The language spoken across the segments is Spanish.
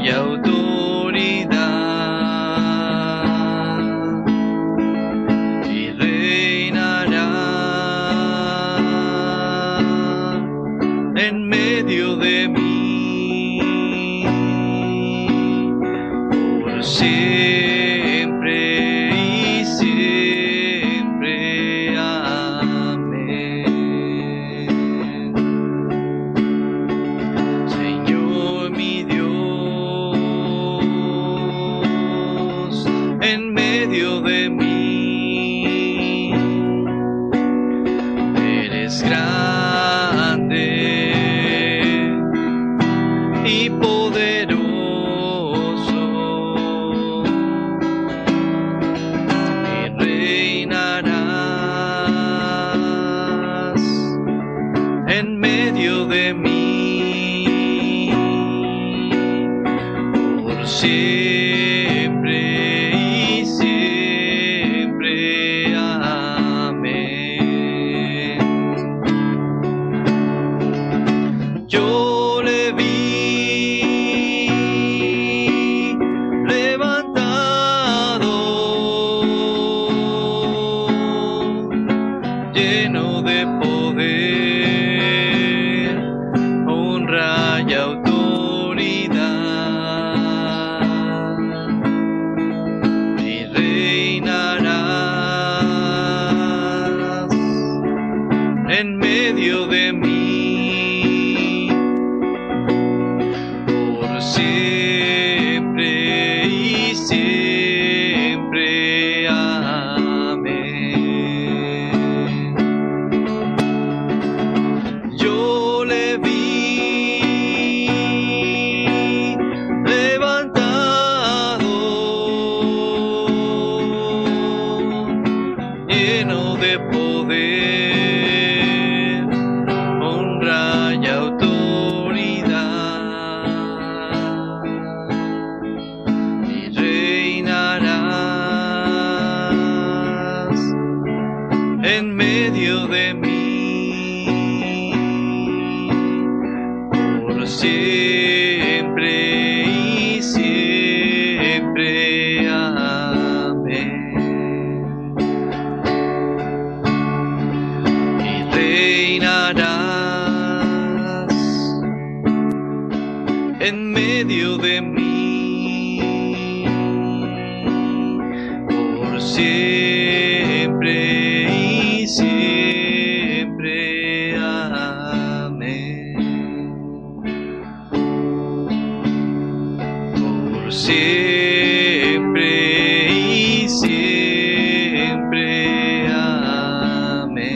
y autoridad, y reinará en medio de mí por siempre y siempre. Amén. Señor mi Dios, en medio de mí eres grande y poderoso, y reinarás en medio de mí por siempre y siempre. Amén. Yo le vi levantado, lleno de poder, honra y autoridad, y reinarás en medio de mí por siempre y siempre. Amén. Yo le vi levantado, lleno de poder, honra y autoridad, y reinarás en medio de mí por siempre y siempre. Amén. Y reinarás en medio de mí por siempre y siempre. Amén. Por siempre y siempre. Amén.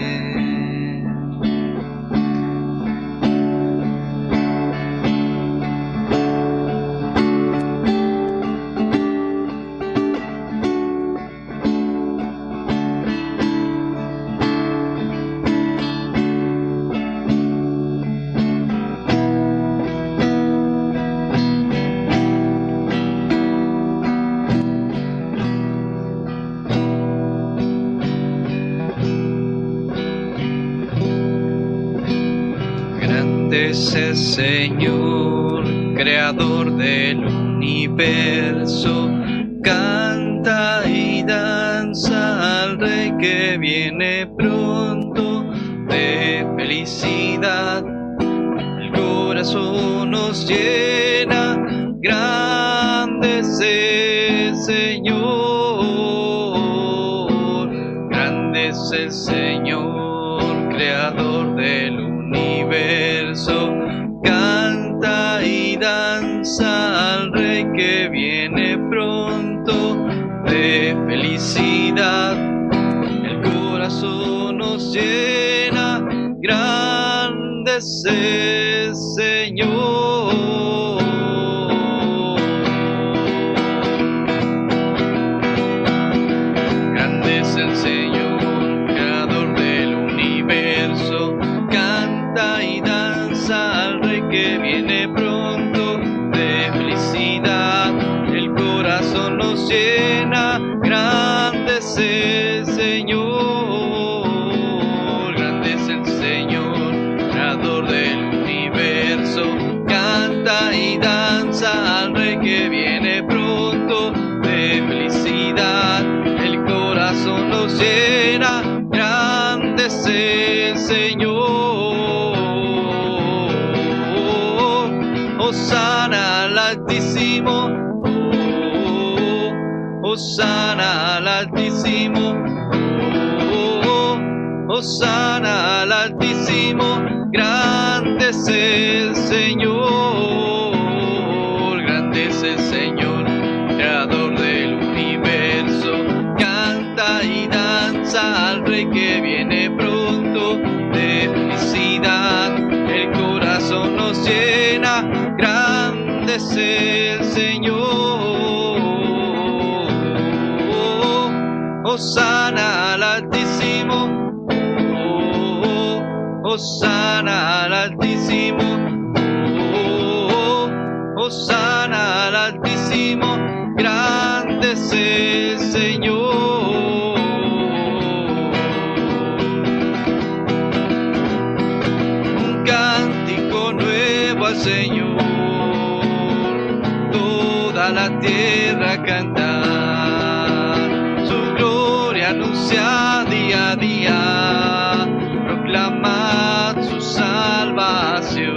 Grande es el Señor, creador del universo. Canta y danza al Rey que viene pronto. De felicidad el corazón nos llena. Grande es el Señor, grande es el Señor, creador del universo. Canta y danza al Rey que viene pronto. De felicidad el corazón nos llena. Grande es el Señor. Grande es el Señor, creador del universo. Canta y danza al Rey que viene pronto. De felicidad el corazón nos llena. Grande es el Señor, grande es el Señor, creador del universo. Canta y danza al Rey que viene pronto de felicidad. El corazón nos llena, grande es el Señor. Hosana al Altísimo, Hosana al Altísimo, Hosana al Altísimo, grande es el Señor, grande es el Señor, creador del universo. Canta y danza al Rey que viene pronto de felicidad. El corazón nos llena, grande es el Señor. Hosana al Altísimo, Hosana al Altísimo, Hosana al Altísimo, grande es el Señor. Un cántico nuevo al Señor, toda la tierra cantar, su gloria anuncia día a día, proclamad su salvación,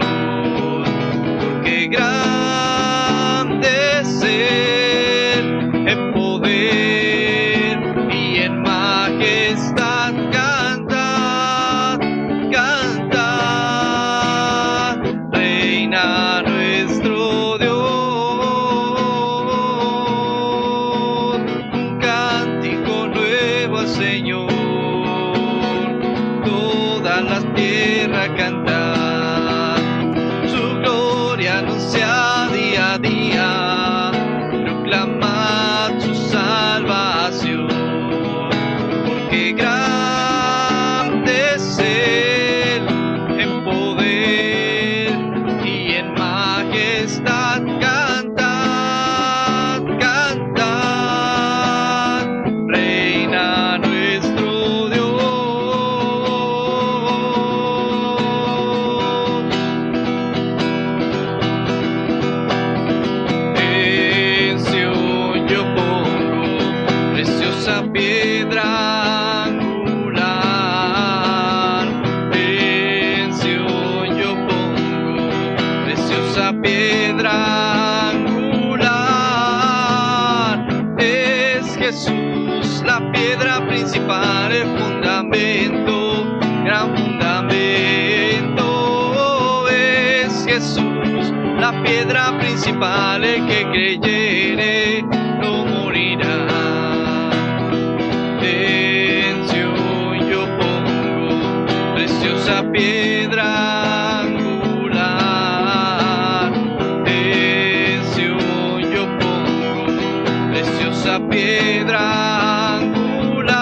porque grande es Él en poder y en majestad. Cantad, cantad, reina nuestro Dios. Un cántico nuevo al Señor, toda la tierra cantar, su gloria anuncia día a día, proclamad su salvación, porque grande es Él en poder y en majestad. Cantad, cantad, reina nuestro Dios. En Sión yo pongo preciosa piedra angular. En Sión yo pongo preciosa piedra angular. Es Jesús la piedra principal, el fundamento, gran fundamento. Es Jesús la piedra principal, el que creyere no morirá. En Sión yo pongo preciosa piedra angular. En Sión yo pongo preciosa piedra angular.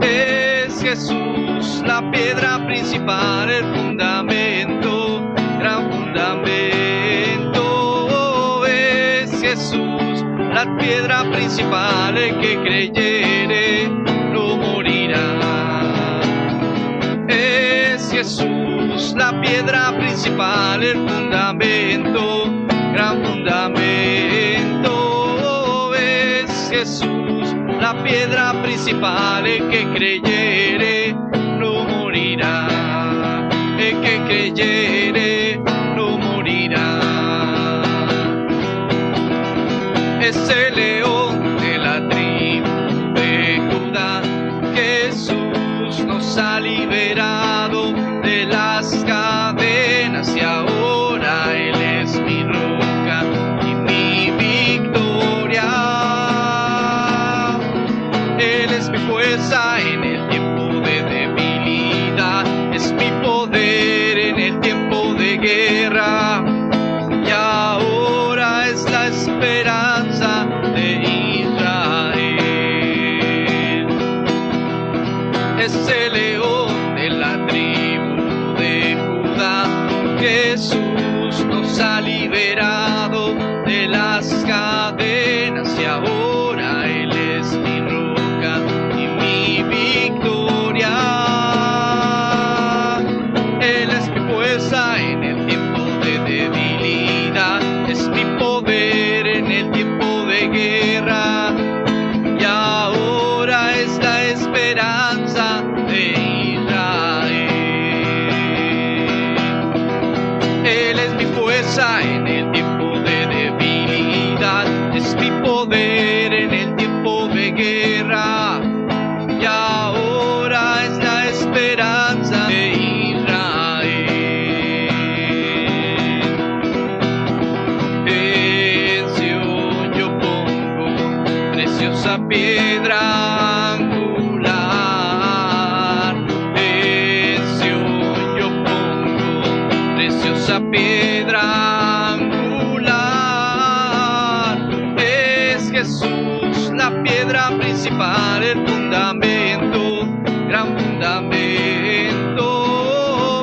Es Jesús la piedra principal, el fundamento, gran fundamento. Es Jesús la piedra principal, el que creyere no morirá. Es Jesús la piedra principal, el fundamento, gran fundamento. Es Jesús la piedra principal, el que creyere no morirá. El que creyere no morirá. Es el león de la tribu de Judá, Jesús nos ha liberado de las cadenas y ahora Él es mi roca y mi victoria. Él es mi fuerza en el tiempo de debilidad, es mi poder en el tiempo de guerra, y ahora es la esperanza de Israel. Es el león de la tribu de Judá, Jesús fuerza en el tiempo de debilidad, es mi poder en el tiempo de guerra, y ahora es la esperanza de Israel. En Sion yo pongo preciosa piedra angular, en Sion yo pongo preciosa piedra angular. Es Jesús la piedra principal, el fundamento, gran fundamento.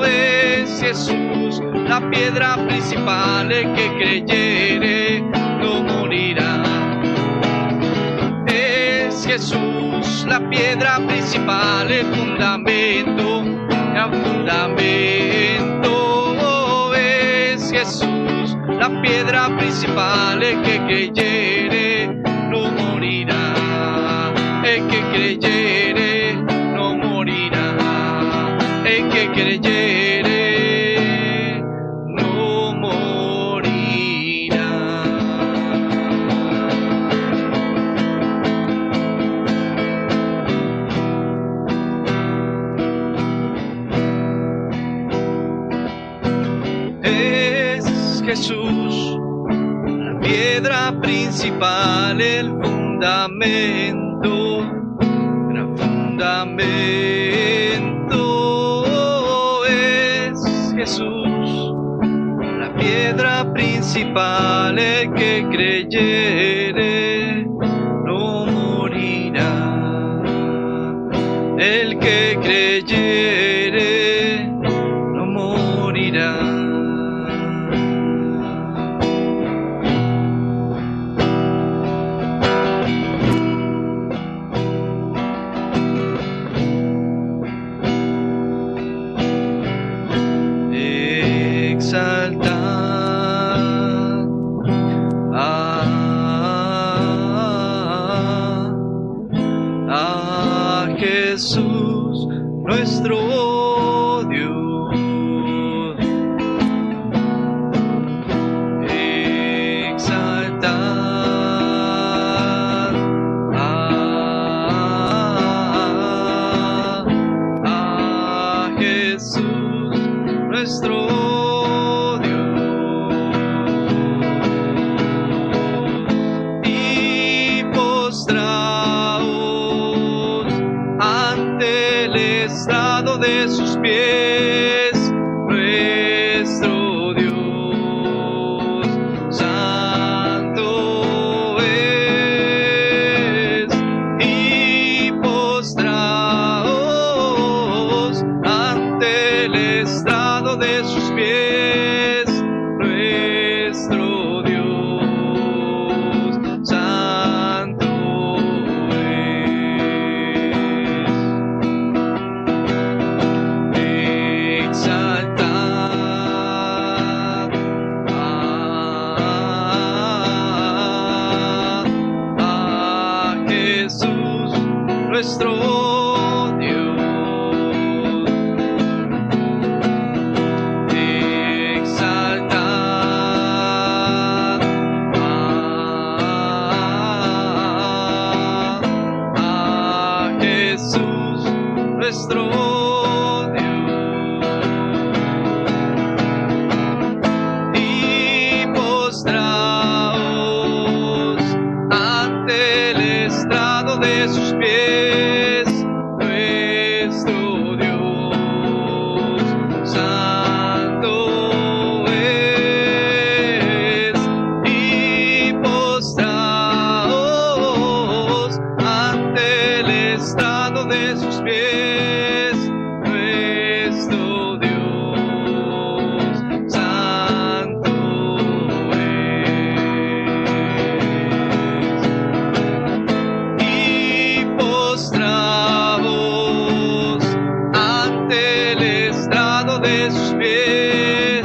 Es Jesús la piedra principal, el que creyere no morirá. Es Jesús la piedra principal, el fundamento, gran fundamento. Es Jesús la piedra principal, el que creyere no morirá. El que creyere no morirá. El que creyere no morirá. Es Jesús la piedra principal, el fundamento, gran fundamento. Es Jesús la piedra principal, el que creyere no morirá. El que creyere no morirá. Exaltad a Jesús nuestro Dios. Exaltad a Jesús nuestro Dios, y postraos ante el estrado de sus pies, nuestro Dios santo es. Y postraos ante el estrado de sus pies, nuestro Dios santo es. Exaltad a Jesús nuestro Dios. Exaltad a Jesús nuestro Dios, y postraos ante el estrado de sus pies, nuestro Dios santo es. Y postraos ante el estrado de sus pies, nuestro Dios santo es. Y postraos ante el estrado de sus pies,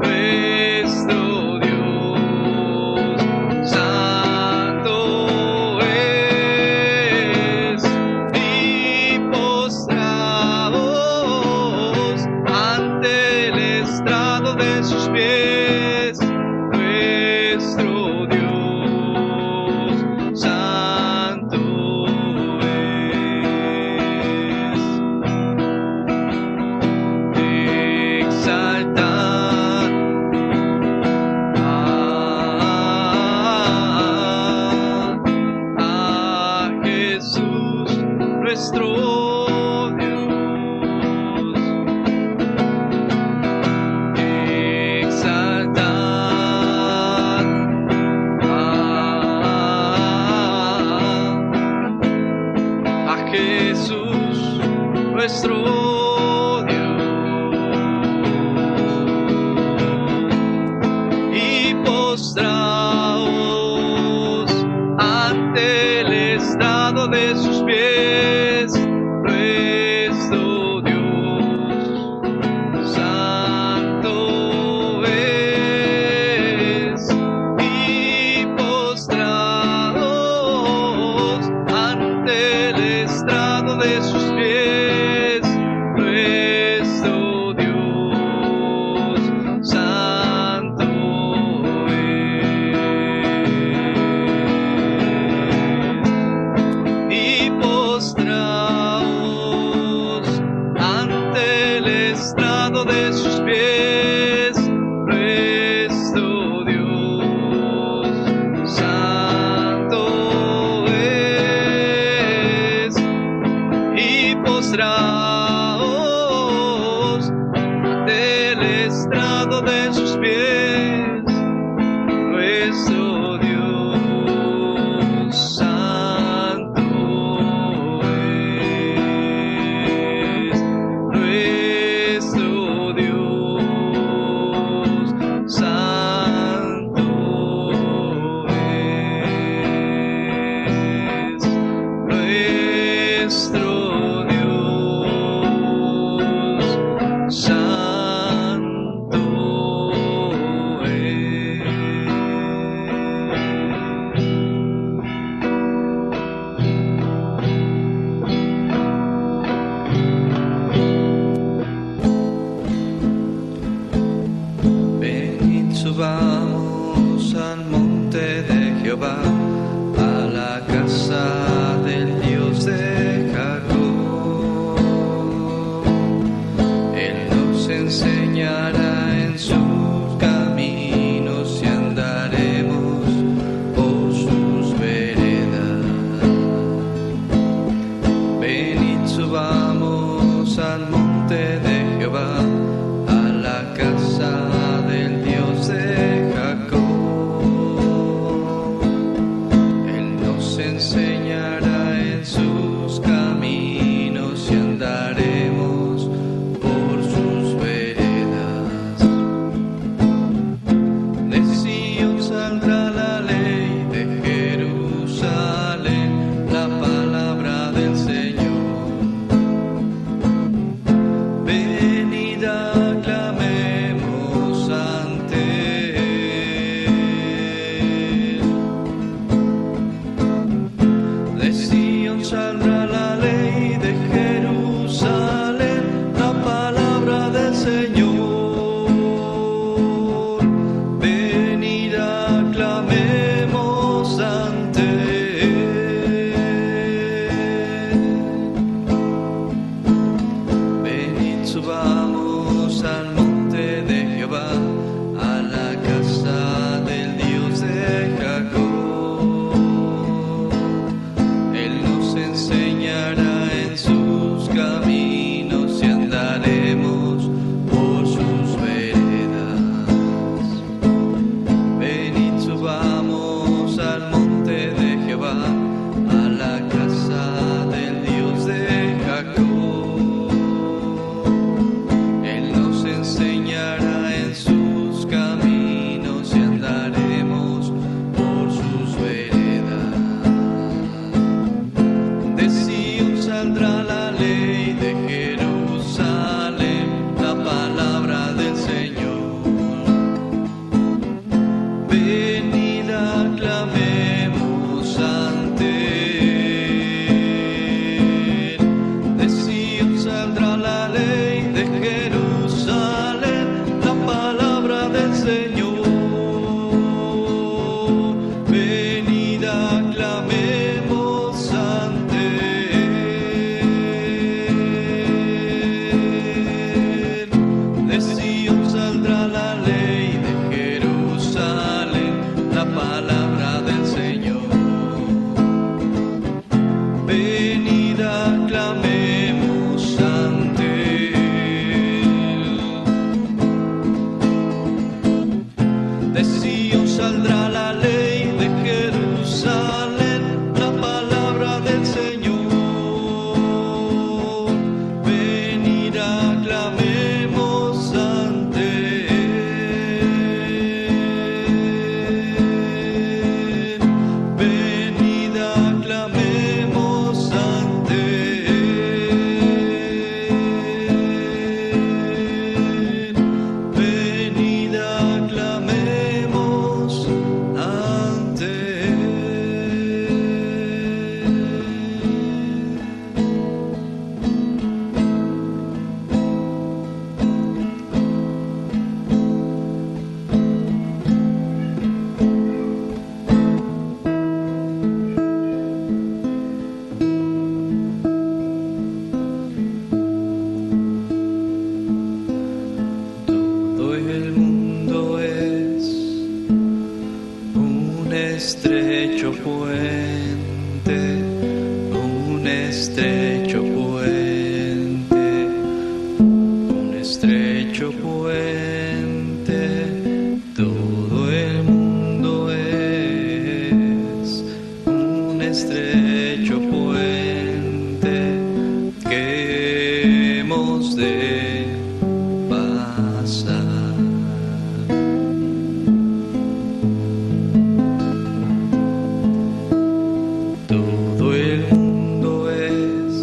nuestro Dios santo es. Y postraos nuestro Dios, santo es. Exaltad a Jesús, nuestro Dios. Exaltad a Jesús, nuestro Dios. Y postraos ante el estrado de sus pies, nuestro Dios, santo es. Y postraos ante el estrado de sus pies, nuestro Dios, santo es. Y postraos ante el estrado de sus pies, nuestro Dios, santo es. Y postraos ante el estrado de sus pies, nuestro Dios, santo es. Nuestro Dios, santo es. Nuestro Dios, santo Venid, subamos al monte de Jehová, a la casa del Dios de Jacob. Él nos enseñará en sus caminos y andaremos por sus veredas. Venid, subamos al monte de Jehová, a la casa del Dios de Jacob. Él nos enseñará en sus caminos y andaremos por sus veredas. De Sion saldrá la ley, de Jerusalén la palabra del Señor. Venid, aclamemos ante Él. De Sion saldrá la ley, de Jerusalén la palabra del Señor. Venid, aclamemos cumplirá la ley de Jerusalén, la palabra del Señor. Venida, clamemos ante Él. Venida, clamemos ante Él. Venida, clamemos ante Él. Todo el mundo es un estrecho puente, un estrecho puente, un estrecho puente. Todo el mundo es un estrecho puente que hemos de pasar. Todo el mundo es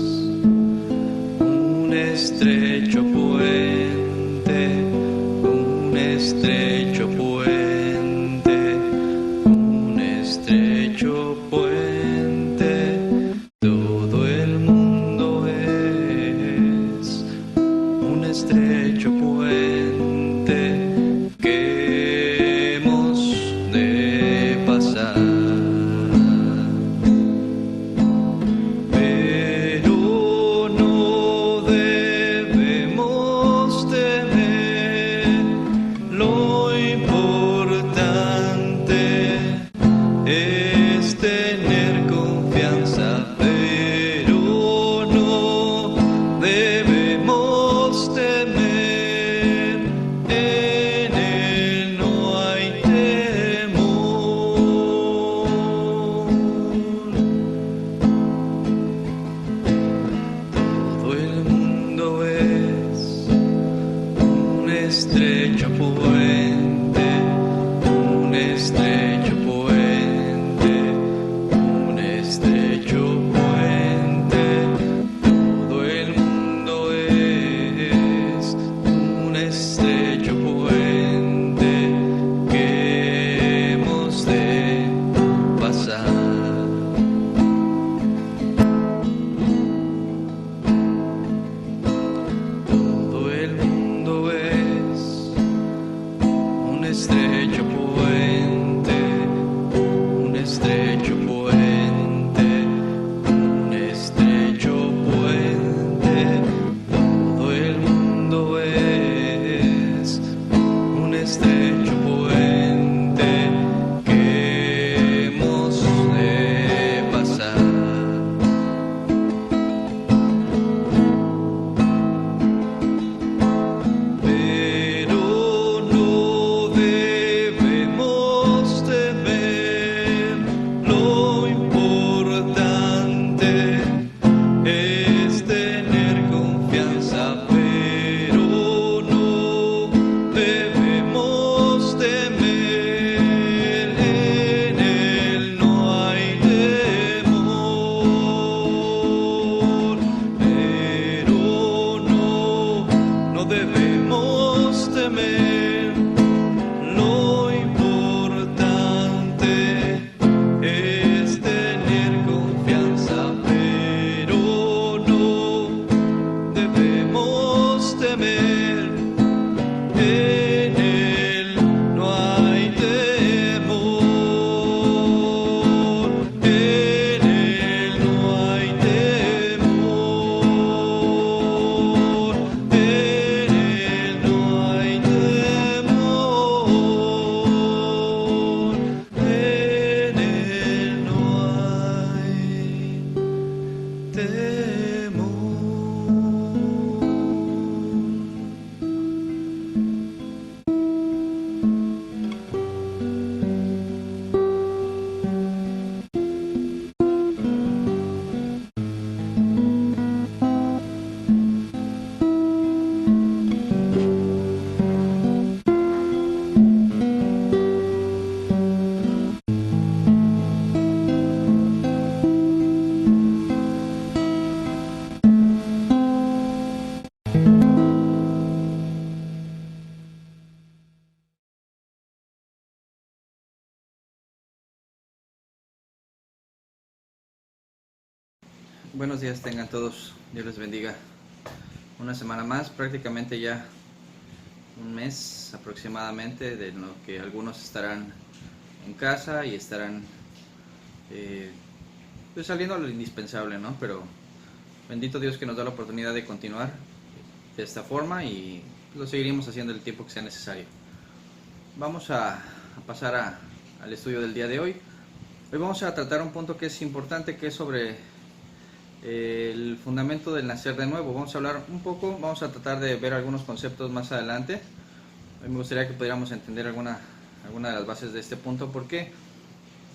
Buenos días tengan todos, Dios les bendiga. Una semana más, prácticamente ya un mes aproximadamente, de lo que algunos estarán en casa y estarán pues saliendo a lo indispensable, ¿no? Pero bendito Dios que nos da la oportunidad de continuar de esta forma y lo seguiremos haciendo el tiempo que sea necesario. Vamos a pasar al estudio del día de hoy. Hoy vamos a tratar un punto que es importante, que es sobre el fundamento del nacer de nuevo. Vamos a hablar un poco, vamos a tratar de ver algunos conceptos más adelante. Hoy me gustaría que pudiéramos entender alguna de las bases de este punto. ¿Por qué?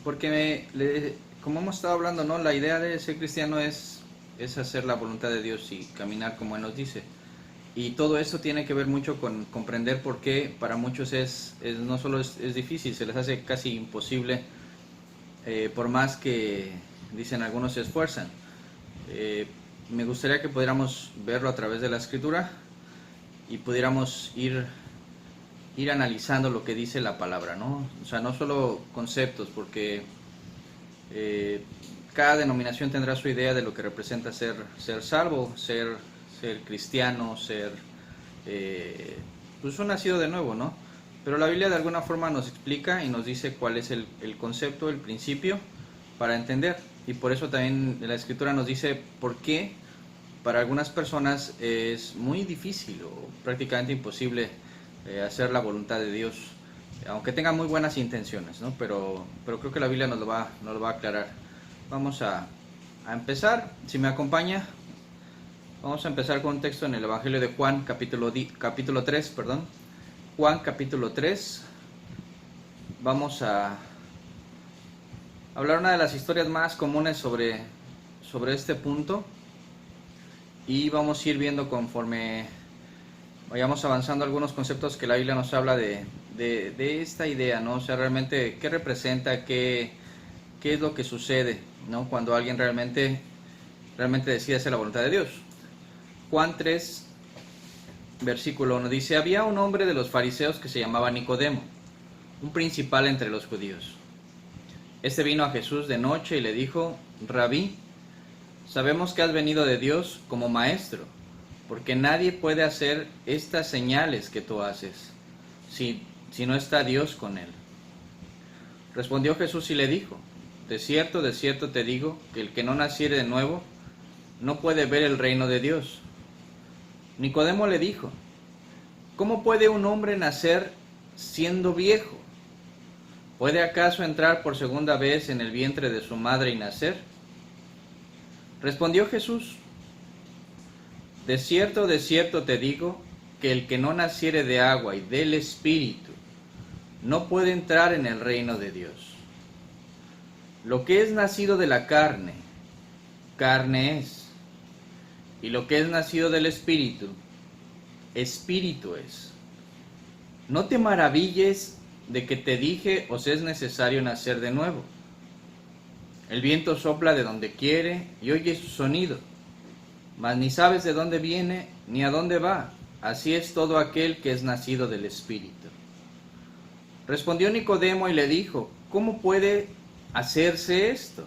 Porque como hemos estado hablando, ¿no? La idea de ser cristiano es hacer la voluntad de Dios y caminar como Él nos dice. Y todo eso tiene que ver mucho con comprender por qué para muchos no solo es difícil, se les hace casi imposible, por más que dicen algunos se esfuerzan. Me gustaría que pudiéramos verlo a través de la Escritura y pudiéramos ir analizando lo que dice la palabra, ¿no? O sea, no solo conceptos, porque cada denominación tendrá su idea de lo que representa ser salvo, ser cristiano, ser pues un nacido de nuevo, ¿no? Pero la Biblia de alguna forma nos explica y nos dice cuál es el concepto, el principio para entender. Y por eso también la Escritura nos dice por qué para algunas personas es muy difícil o prácticamente imposible hacer la voluntad de Dios, aunque tengan muy buenas intenciones, ¿no? Pero creo que la Biblia nos lo va a aclarar. Vamos a empezar, si me acompaña, vamos a empezar con un texto en el Evangelio de Juan, capítulo 3, perdón. Juan, capítulo 3. Vamos a hablar una de las historias más comunes sobre este punto y vamos a ir viendo conforme vayamos avanzando algunos conceptos que la Biblia nos habla de esta idea, ¿no? O sea, realmente qué representa, qué es lo que sucede, ¿no? Cuando alguien realmente decide hacer la voluntad de Dios. Juan 3, versículo 1 dice: había un hombre de los fariseos que se llamaba Nicodemo, un principal entre los judíos. Este vino a Jesús de noche y le dijo: Rabí, sabemos que has venido de Dios como maestro, porque nadie puede hacer estas señales que tú haces si no está Dios con él. Respondió Jesús y le dijo: de cierto te digo, que el que no naciere de nuevo no puede ver el reino de Dios. Nicodemo le dijo: ¿cómo puede un hombre nacer siendo viejo? ¿Puede acaso entrar por segunda vez en el vientre de su madre y nacer? Respondió Jesús: de cierto te digo, que el que no naciere de agua y del Espíritu no puede entrar en el reino de Dios. Lo que es nacido de la carne, carne es, y lo que es nacido del Espíritu, Espíritu es. No te maravilles de que te dije, os es necesario nacer de nuevo. El viento sopla de donde quiere y oye su sonido, mas ni sabes de dónde viene ni a dónde va. Así es todo aquel que es nacido del Espíritu. Respondió Nicodemo y le dijo: ¿cómo puede hacerse esto?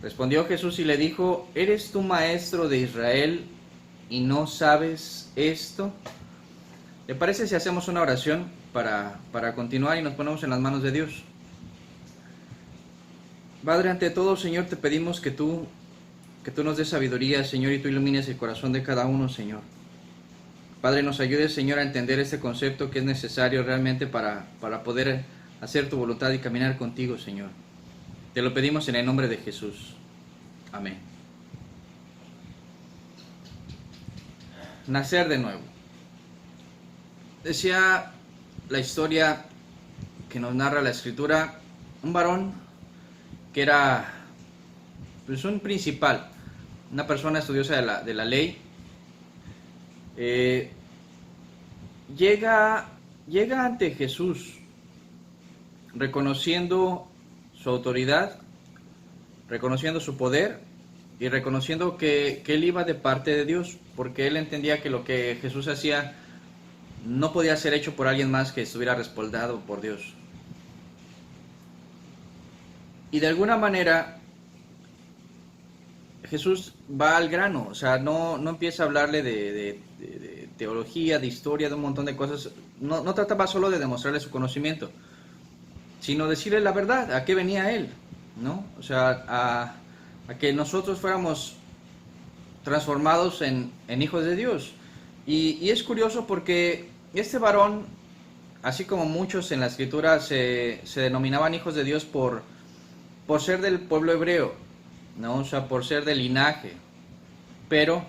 Respondió Jesús y le dijo: ¿eres tú maestro de Israel y no sabes esto? ¿Le parece si hacemos una oración para continuar y nos ponemos en las manos de Dios? Padre, ante todo, Señor, te pedimos que tú nos des sabiduría, Señor, y tú ilumines el corazón de cada uno, Señor. Padre, nos ayudes, Señor, a entender este concepto que es necesario realmente para poder hacer tu voluntad y caminar contigo, Señor. Te lo pedimos en el nombre de Jesús. Amén. Nacer de nuevo. Decía la historia que nos narra la Escritura, un varón que era pues un principal, una persona estudiosa de la ley, llega ante Jesús reconociendo su autoridad, reconociendo su poder y reconociendo que él iba de parte de Dios, porque él entendía que lo que Jesús hacía no podía ser hecho por alguien más que estuviera respaldado por Dios. Y de alguna manera Jesús va al grano, o sea, no empieza a hablarle de teología, de historia, de un montón de cosas. No trataba solo de demostrarle su conocimiento, sino decirle la verdad, a qué venía él, ¿no? O sea, a que nosotros fuéramos transformados en hijos de Dios. Y es curioso porque este varón, así como muchos en la escritura, se denominaban hijos de Dios por ser del pueblo hebreo, ¿no? O sea, por ser del linaje. Pero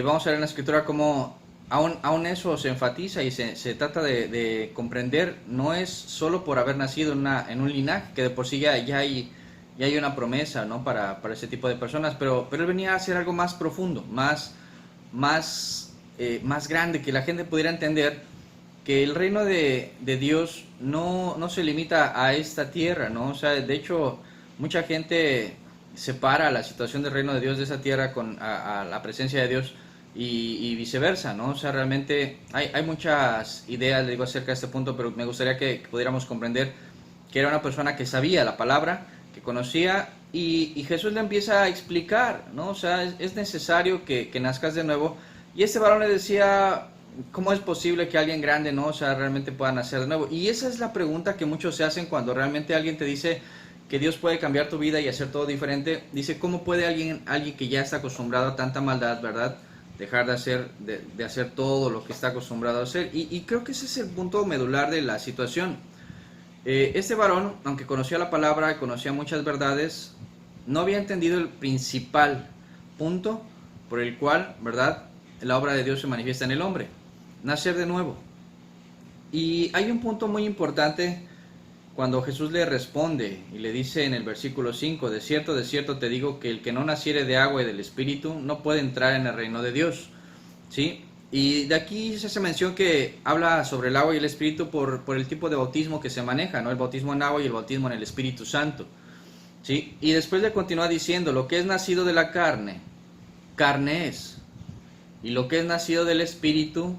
vamos a ver en la escritura cómo aún eso se enfatiza y se trata de comprender. No es solo por haber nacido en un linaje, que de por sí ya hay una promesa, ¿no? para ese tipo de personas, pero él venía a hacer algo más profundo, más grande, que la gente pudiera entender que el reino de Dios no se limita a esta tierra, ¿no? O sea, de hecho, mucha gente separa la situación del reino de Dios de esa tierra a la presencia de Dios y viceversa, ¿no? O sea, realmente hay muchas ideas, le digo, acerca de este punto, pero me gustaría que pudiéramos comprender que era una persona que sabía la palabra, que conocía, y Jesús le empieza a explicar, ¿no? O sea, es necesario que nazcas de nuevo. Y este varón le decía, ¿cómo es posible que alguien grande, no, o sea, realmente pueda nacer de nuevo? Y esa es la pregunta que muchos se hacen cuando realmente alguien te dice que Dios puede cambiar tu vida y hacer todo diferente. Dice, ¿cómo puede alguien que ya está acostumbrado a tanta maldad, verdad, dejar de hacer todo lo que está acostumbrado a hacer? Y creo que ese es el punto medular de la situación. Este varón, aunque conocía la palabra y conocía muchas verdades, no había entendido el principal punto por el cual, verdad, la obra de Dios se manifiesta en el hombre: nacer de nuevo. Y hay un punto muy importante cuando Jesús le responde y le dice en el versículo 5, de cierto te digo que el que no naciere de agua y del Espíritu no puede entrar en el reino de Dios, ¿sí? Y de aquí se hace mención que habla sobre el agua y el Espíritu por el tipo de bautismo que se maneja, ¿no? El bautismo en agua y el bautismo en el Espíritu Santo, ¿sí? Y después le continúa diciendo, lo que es nacido de la carne, carne es. Y lo que es nacido del Espíritu,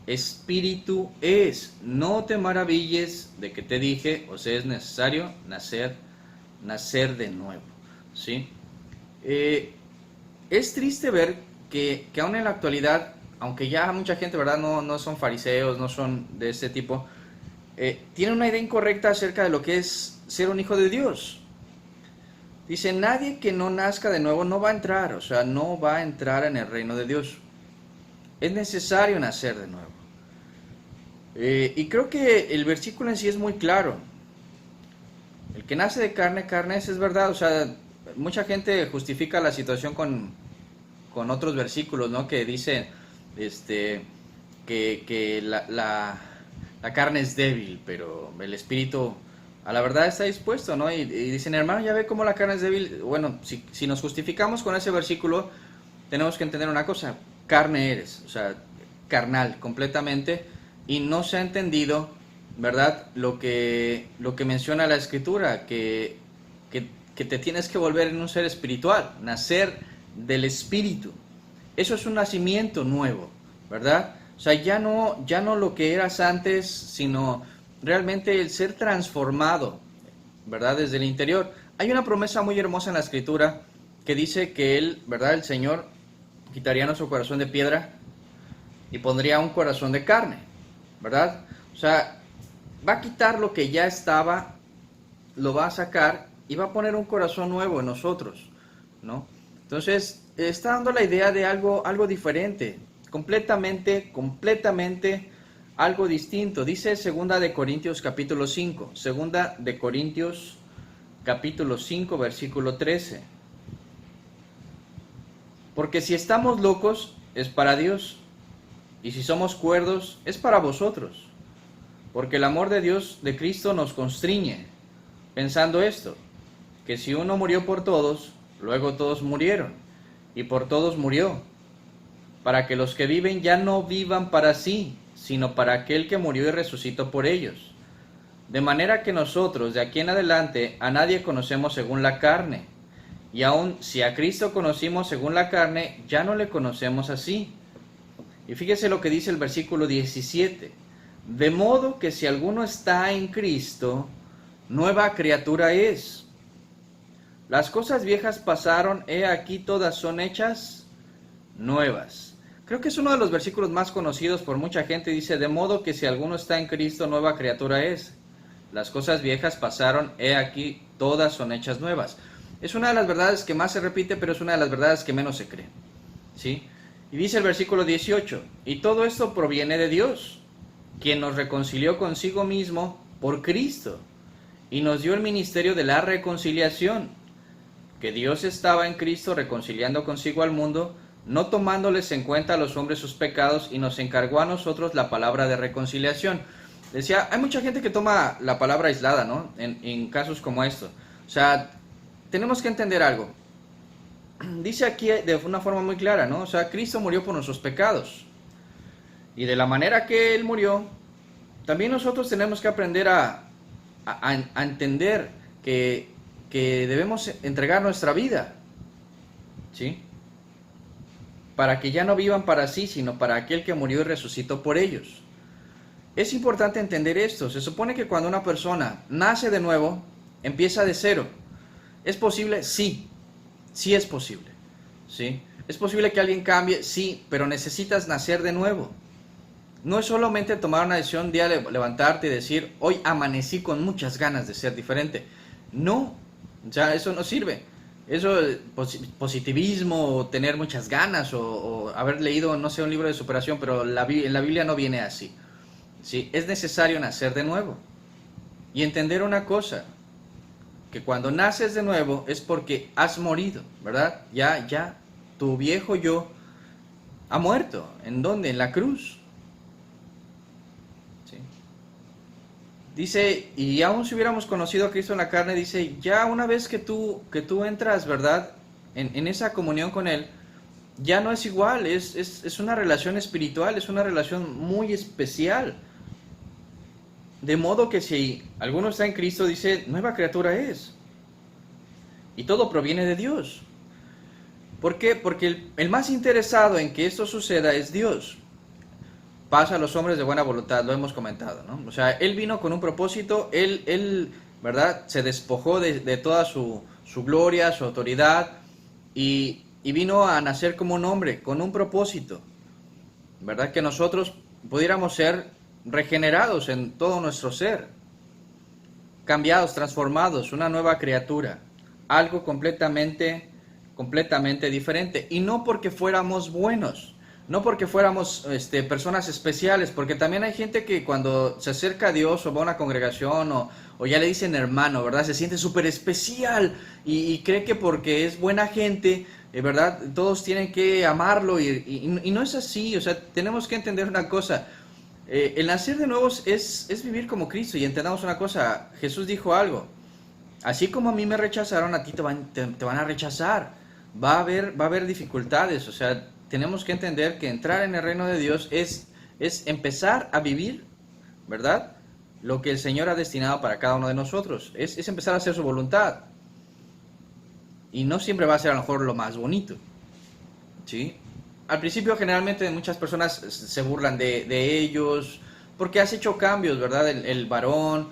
Espíritu es. No te maravilles de que te dije, o sea, es necesario nacer de nuevo, ¿sí? Es triste ver que aún en la actualidad, aunque ya mucha gente, ¿verdad?, no son fariseos, no son de ese tipo, tiene una idea incorrecta acerca de lo que es ser un hijo de Dios. Dice, nadie que no nazca de nuevo no va a entrar, o sea, no va a entrar en el reino de Dios. Es necesario nacer de nuevo. Y creo que el versículo en sí es muy claro. El que nace de carne, carne es verdad. O sea, mucha gente justifica la situación con otros versículos, ¿no? Que dicen que la carne es débil, pero el espíritu a la verdad está dispuesto, ¿no? Y dicen, hermano, ya ve cómo la carne es débil. Bueno, si nos justificamos con ese versículo, tenemos que entender una cosa: carne eres, o sea, carnal completamente, y no se ha entendido, ¿verdad?, lo que menciona la Escritura, que te tienes que volver en un ser espiritual, nacer del Espíritu. Eso es un nacimiento nuevo, ¿verdad? O sea, ya no lo que eras antes, sino realmente el ser transformado, ¿verdad?, desde el interior. Hay una promesa muy hermosa en la Escritura que dice que Él, ¿verdad?, el Señor, quitaría nuestro corazón de piedra y pondría un corazón de carne, ¿verdad? O sea, va a quitar lo que ya estaba, lo va a sacar y va a poner un corazón nuevo en nosotros, ¿no? Entonces, está dando la idea de algo diferente, completamente algo distinto. Dice 2 de Corintios capítulo 5, 2 de Corintios capítulo 5, versículo 13. Porque si estamos locos, es para Dios, y si somos cuerdos, es para vosotros. Porque el amor de Dios, de Cristo, nos constriñe, pensando esto, que si uno murió por todos, luego todos murieron, y por todos murió, para que los que viven ya no vivan para sí, sino para aquel que murió y resucitó por ellos. De manera que nosotros, de aquí en adelante, a nadie conocemos según la carne. Y aun si a Cristo conocimos según la carne, ya no le conocemos así. Y fíjese lo que dice el versículo 17. De modo que si alguno está en Cristo, nueva criatura es. Las cosas viejas pasaron, he aquí todas son hechas nuevas. Creo que es uno de los versículos más conocidos por mucha gente. Dice, de modo que si alguno está en Cristo, nueva criatura es. Las cosas viejas pasaron, he aquí todas son hechas nuevas. Es una de las verdades que más se repite, pero es una de las verdades que menos se cree, ¿sí? Y dice el versículo 18, y todo esto proviene de Dios, quien nos reconcilió consigo mismo por Cristo, y nos dio el ministerio de la reconciliación, que Dios estaba en Cristo reconciliando consigo al mundo, no tomándoles en cuenta a los hombres sus pecados, y nos encargó a nosotros la palabra de reconciliación. Decía, hay mucha gente que toma la palabra aislada, ¿no? En casos como esto. O sea, tenemos que entender algo. Dice aquí de una forma muy clara, ¿no? O sea, Cristo murió por nuestros pecados. Y de la manera que Él murió, también nosotros tenemos que aprender a entender que debemos entregar nuestra vida, ¿sí? Para que ya no vivan para sí, sino para aquel que murió y resucitó por ellos. Es importante entender esto. Se supone que cuando una persona nace de nuevo, empieza de cero. ¿Es posible? Sí. Sí es posible. ¿Sí? ¿Es posible que alguien cambie? Sí, pero necesitas nacer de nuevo. No es solamente tomar una decisión, un día levantarte y decir, hoy amanecí con muchas ganas de ser diferente. No, ya eso no sirve. Eso, positivismo, o tener muchas ganas, o haber leído, no sé, un libro de superación, pero en la Biblia no viene así. ¿Sí? Es necesario nacer de nuevo. Y entender una cosa, que cuando naces de nuevo es porque has morido, ¿verdad? Ya, tu viejo yo ha muerto. ¿En dónde? En la cruz. ¿Sí? Dice, y aún si hubiéramos conocido a Cristo en la carne, dice, ya una vez que tú entras, ¿verdad? En esa comunión con Él, ya no es igual, es una relación espiritual, es una relación muy especial. De modo que si alguno está en Cristo, dice, nueva criatura es. Y todo proviene de Dios. ¿Por qué? Porque el más interesado en que esto suceda es Dios. Pasa a los hombres de buena voluntad, lo hemos comentado, ¿no? O sea, Él vino con un propósito, Él ¿verdad? Se despojó de toda su gloria, su autoridad, y vino a nacer como un hombre, con un propósito, ¿verdad? Que nosotros pudiéramos ser regenerados en todo nuestro ser, cambiados, transformados, una nueva criatura, algo completamente diferente, y no porque fuéramos buenos, no porque fuéramos personas especiales, porque también hay gente que cuando se acerca a Dios o va a una congregación o ya le dicen hermano, ¿verdad? Se siente súper especial y cree que porque es buena gente, ¿verdad? Todos tienen que amarlo y no es así. O sea, tenemos que entender una cosa. El nacer de nuevo es vivir como Cristo, y entendamos una cosa. Jesús dijo algo: así como a mí me rechazaron, a ti te van a rechazar. Va a haber dificultades. O sea, tenemos que entender que entrar en el reino de Dios es empezar a vivir, ¿verdad?, lo que el Señor ha destinado para cada uno de nosotros. Es empezar a hacer su voluntad. Y no siempre va a ser a lo mejor lo más bonito, ¿sí? Al principio generalmente muchas personas se burlan de ellos porque has hecho cambios, ¿verdad? El varón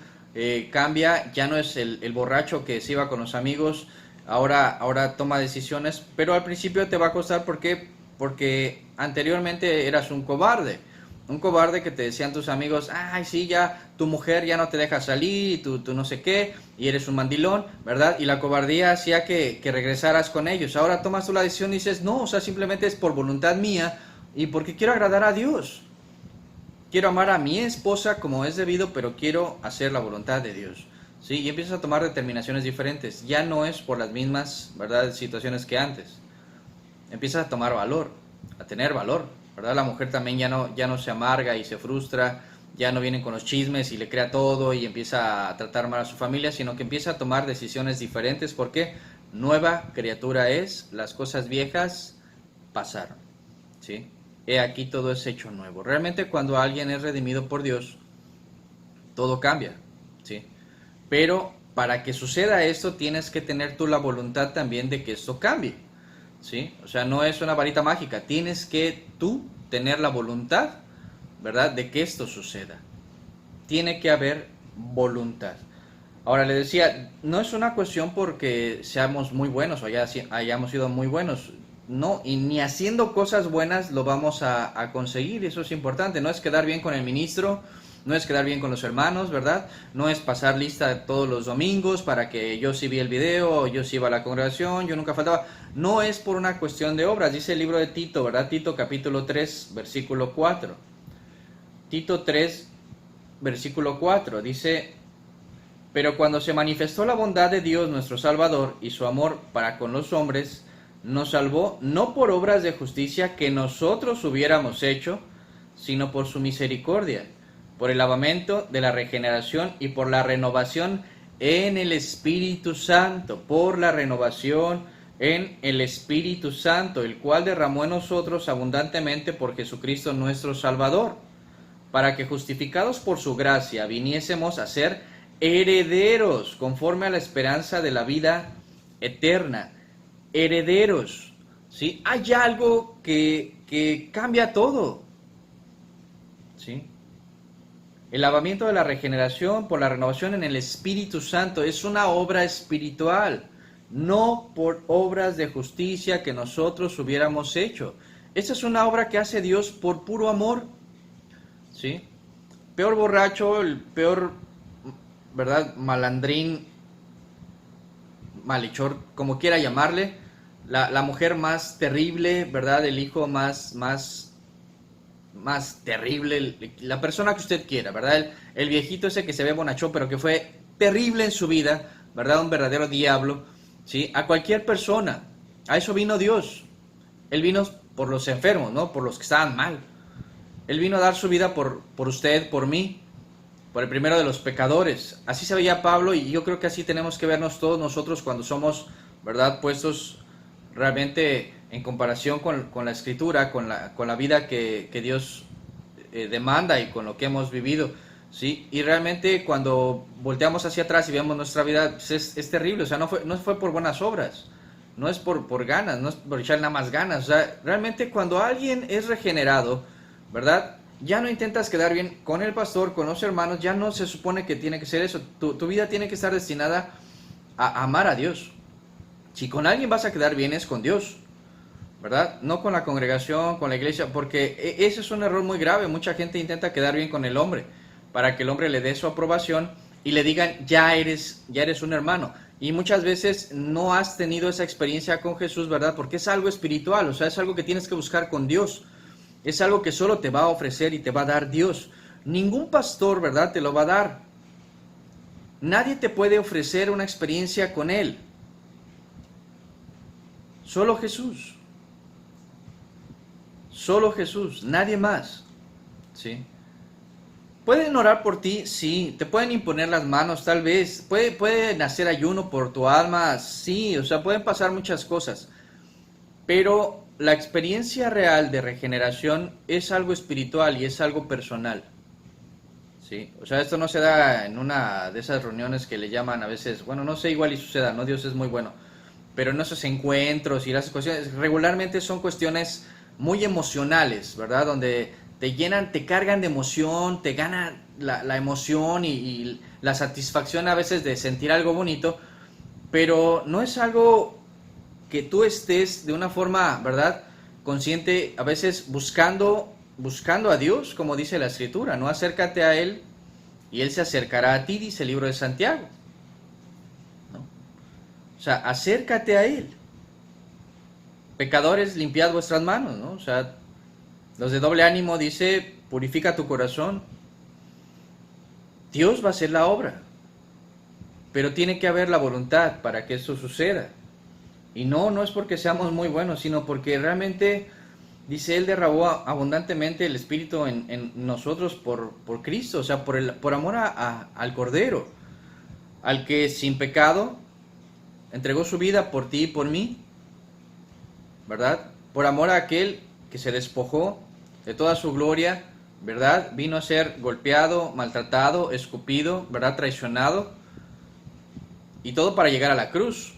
cambia, ya no es el borracho que se iba con los amigos, ahora toma decisiones, pero al principio te va a costar. ¿Por qué? Porque anteriormente eras un cobarde que te decían tus amigos, ay sí, ya tu mujer ya no te deja salir, y tú no sé qué, y eres un mandilón, ¿verdad? Y la cobardía hacía que regresaras con ellos. Ahora tomas tú la decisión y dices, no, o sea, simplemente es por voluntad mía y porque quiero agradar a Dios. Quiero amar a mi esposa como es debido, pero quiero hacer la voluntad de Dios, ¿sí? Y empiezas a tomar determinaciones diferentes. Ya no es por las mismas, ¿verdad?, situaciones que antes. Empiezas a tomar valor, a tener valor, ¿verdad? La mujer también ya no se amarga y se frustra, ya no viene con los chismes y le crea todo y empieza a tratar mal a su familia, sino que empieza a tomar decisiones diferentes. Porque nueva criatura es, las cosas viejas pasaron, ¿sí? He aquí todo es hecho nuevo. Realmente cuando alguien es redimido por Dios, todo cambia, ¿sí? Pero para que suceda esto, tienes que tener tú la voluntad también de que esto cambie, ¿sí? O sea, no es una varita mágica, tienes que tú tener la voluntad, ¿verdad?, de que esto suceda. Tiene que haber voluntad. Ahora le decía, no es una cuestión porque seamos muy buenos o hayamos sido muy buenos. No, y ni haciendo cosas buenas lo vamos a conseguir, eso es importante. No es quedar bien con el ministro, no es quedar bien con los hermanos, ¿verdad? No es pasar lista todos los domingos para que yo sí vi el video, yo sí iba a la congregación, yo nunca faltaba. No es por una cuestión de obras, dice el libro de Tito, ¿verdad? Tito capítulo 3, versículo 4. Tito 3, versículo 4, dice: pero cuando se manifestó la bondad de Dios nuestro Salvador y su amor para con los hombres, nos salvó no por obras de justicia que nosotros hubiéramos hecho, sino por su misericordia, por el lavamiento de la regeneración y por la renovación en el Espíritu Santo, por la renovación en el Espíritu Santo, el cual derramó en nosotros abundantemente por Jesucristo nuestro Salvador, para que justificados por su gracia viniésemos a ser herederos conforme a la esperanza de la vida eterna. Herederos, ¿sí? Hay algo que cambia todo, ¿sí? El lavamiento de la regeneración por la renovación en el Espíritu Santo es una obra espiritual, no por obras de justicia que nosotros hubiéramos hecho. Esta es una obra que hace Dios por puro amor, ¿sí? Peor borracho, el peor, ¿verdad?, malandrín, malhechor, como quiera llamarle, la mujer más terrible, ¿verdad?, el hijo más terrible, la persona que usted quiera, ¿verdad?, el viejito ese que se ve bonachón, pero que fue terrible en su vida, ¿verdad?, un verdadero diablo, ¿sí? A cualquier persona, a eso vino Dios. Él vino por los enfermos, ¿no?, por los que estaban mal. Él vino a dar su vida por usted, por mí, por el primero de los pecadores. Así se veía Pablo, y yo creo que así tenemos que vernos todos nosotros cuando somos, ¿verdad?, puestos realmente en comparación con la Escritura, con la vida que Dios demanda y con lo que hemos vivido, ¿sí? Y realmente cuando volteamos hacia atrás y vemos nuestra vida, pues es terrible. O sea, no fue por buenas obras, no es por ganas, no es por echar nada más ganas. O sea, realmente cuando alguien es regenerado, ¿verdad?, ya no intentas quedar bien con el pastor, con los hermanos, ya no se supone que tiene que ser eso. Tu vida tiene que estar destinada a amar a Dios. Si con alguien vas a quedar bien es con Dios, ¿verdad? No con la congregación, con la iglesia, porque ese es un error muy grave. Mucha gente intenta quedar bien con el hombre, para que el hombre le dé su aprobación y le digan, ya eres un hermano. Y muchas veces no has tenido esa experiencia con Jesús, ¿verdad? Porque es algo espiritual, o sea, es algo que tienes que buscar con Dios. Es algo que solo te va a ofrecer y te va a dar Dios. Ningún pastor, ¿verdad?, te lo va a dar. Nadie te puede ofrecer una experiencia con Él. Solo Jesús. Solo Jesús, nadie más. ¿Sí? ¿Pueden orar por ti? Sí. ¿Te pueden imponer las manos? Tal vez. ¿Pueden hacer ayuno por tu alma? Sí. O sea, pueden pasar muchas cosas. Pero la experiencia real de regeneración es algo espiritual y es algo personal, ¿sí? O sea, esto no se da en una de esas reuniones que le llaman a veces, bueno, no sé, igual y suceda, ¿no? Dios es muy bueno. Pero en esos encuentros y las cuestiones, regularmente son cuestiones muy emocionales, ¿verdad? Donde te llenan, te cargan de emoción, te gana la emoción y la satisfacción a veces de sentir algo bonito, pero no es algo que tú estés de una forma, ¿verdad?, consciente, a veces buscando a Dios, como dice la Escritura, ¿no? Acércate a Él y Él se acercará a ti, dice el libro de Santiago, ¿no? O sea, acércate a Él. Pecadores, limpiad vuestras manos, ¿no? O sea, los de doble ánimo, dice, purifica tu corazón. Dios va a hacer la obra, pero tiene que haber la voluntad para que eso suceda. Y no es porque seamos muy buenos, sino porque realmente, dice, Él derramó abundantemente el Espíritu en nosotros por Cristo, o sea, por amor al Cordero, al que sin pecado entregó su vida por ti y por mí, ¿verdad? Por amor a aquel que se despojó de toda su gloria, ¿verdad? Vino a ser golpeado, maltratado, escupido, ¿verdad?, traicionado, y todo para llegar a la cruz.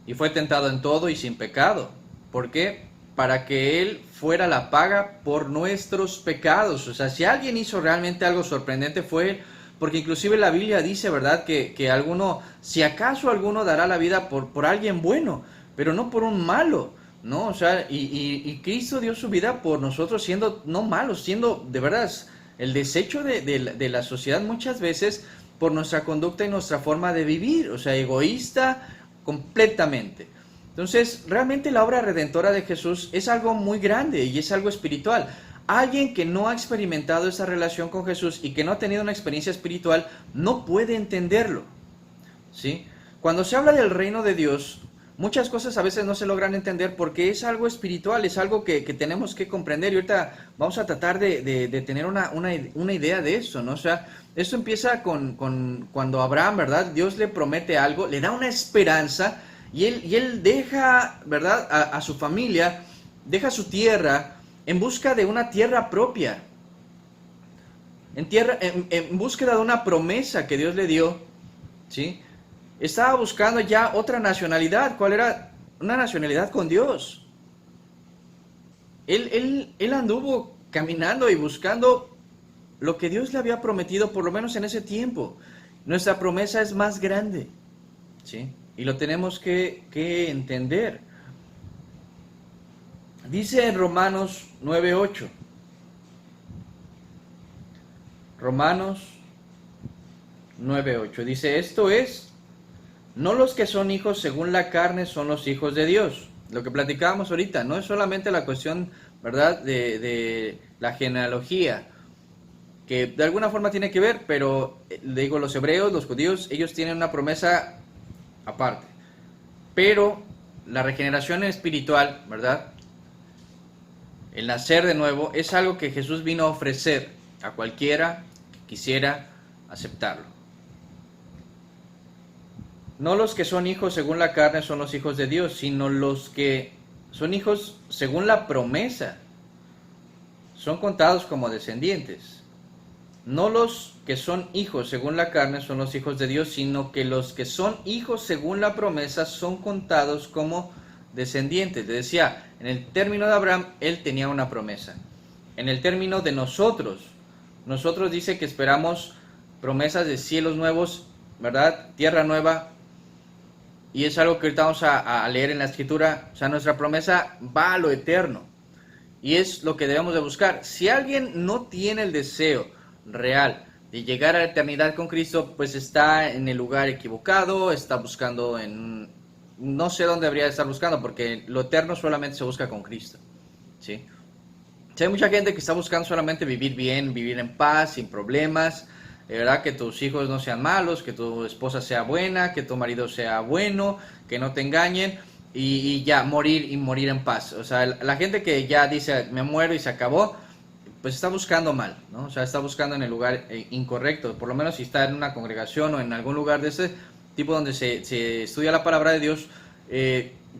Y fue tentado en todo y sin pecado. ¿Por qué? Para que Él fuera la paga por nuestros pecados. O sea, si alguien hizo realmente algo sorprendente fue Él, Porque inclusive la Biblia dice, ¿verdad? Que alguno, si acaso alguno dará la vida por alguien bueno, pero no por un malo, ¿no? O sea, y Cristo dio su vida por nosotros siendo no malos, siendo de verdad el desecho de la sociedad muchas veces por nuestra conducta y nuestra forma de vivir, o sea, egoísta completamente. Entonces, realmente la obra redentora de Jesús es algo muy grande y es algo espiritual. Alguien que no ha experimentado esa relación con Jesús y que no ha tenido una experiencia espiritual no puede entenderlo, ¿sí? Cuando se habla del reino de Dios, muchas cosas a veces no se logran entender porque es algo espiritual, es algo que tenemos que comprender, y ahorita vamos a tratar de tener una idea de eso, ¿no? O sea, esto empieza con cuando Abraham, ¿verdad? Dios le promete algo, le da una esperanza, y él deja, ¿verdad? A su familia, deja su tierra en busca de una tierra propia, en búsqueda de una promesa que Dios le dio, ¿sí? Estaba buscando ya otra nacionalidad. ¿Cuál era? Una nacionalidad con Dios. Él anduvo caminando y buscando lo que Dios le había prometido, por lo menos en ese tiempo. Nuestra promesa es más grande, ¿sí? Y lo tenemos que entender. Dice en Romanos 9:8. Romanos 9:8. Dice, esto es, no los que son hijos según la carne son los hijos de Dios. Lo que platicábamos ahorita, no es solamente la cuestión, ¿verdad?, de la genealogía, que de alguna forma tiene que ver, pero digo, los hebreos, los judíos, ellos tienen una promesa aparte. Pero la regeneración espiritual, ¿verdad?, el nacer de nuevo, es algo que Jesús vino a ofrecer a cualquiera que quisiera aceptarlo. No los que son hijos según la carne son los hijos de Dios, sino los que son hijos según la promesa son contados como descendientes. No los que son hijos según la carne son los hijos de Dios, sino que los que son hijos según la promesa son contados como descendientes. Le decía, en el término de Abraham, él tenía una promesa. En el término de nosotros dice que esperamos promesas de cielos nuevos, ¿verdad? Tierra nueva. Y es algo que ahorita vamos a leer en la Escritura. O sea, nuestra promesa va a lo eterno. Y es lo que debemos de buscar. Si alguien no tiene el deseo real de llegar a la eternidad con Cristo, pues está en el lugar equivocado, está buscando en... No sé dónde debería estar buscando, porque lo eterno solamente se busca con Cristo, ¿sí? Si hay mucha gente que está buscando solamente vivir bien, vivir en paz, sin problemas, ¿verdad? Que tus hijos no sean malos, que tu esposa sea buena, que tu marido sea bueno, que no te engañen, y ya, morir en paz. O sea, la gente que ya dice, me muero y se acabó, pues está buscando mal, ¿no? O sea, está buscando en el lugar incorrecto. Por lo menos si está en una congregación o en algún lugar de ese tipo donde se estudia la palabra de Dios,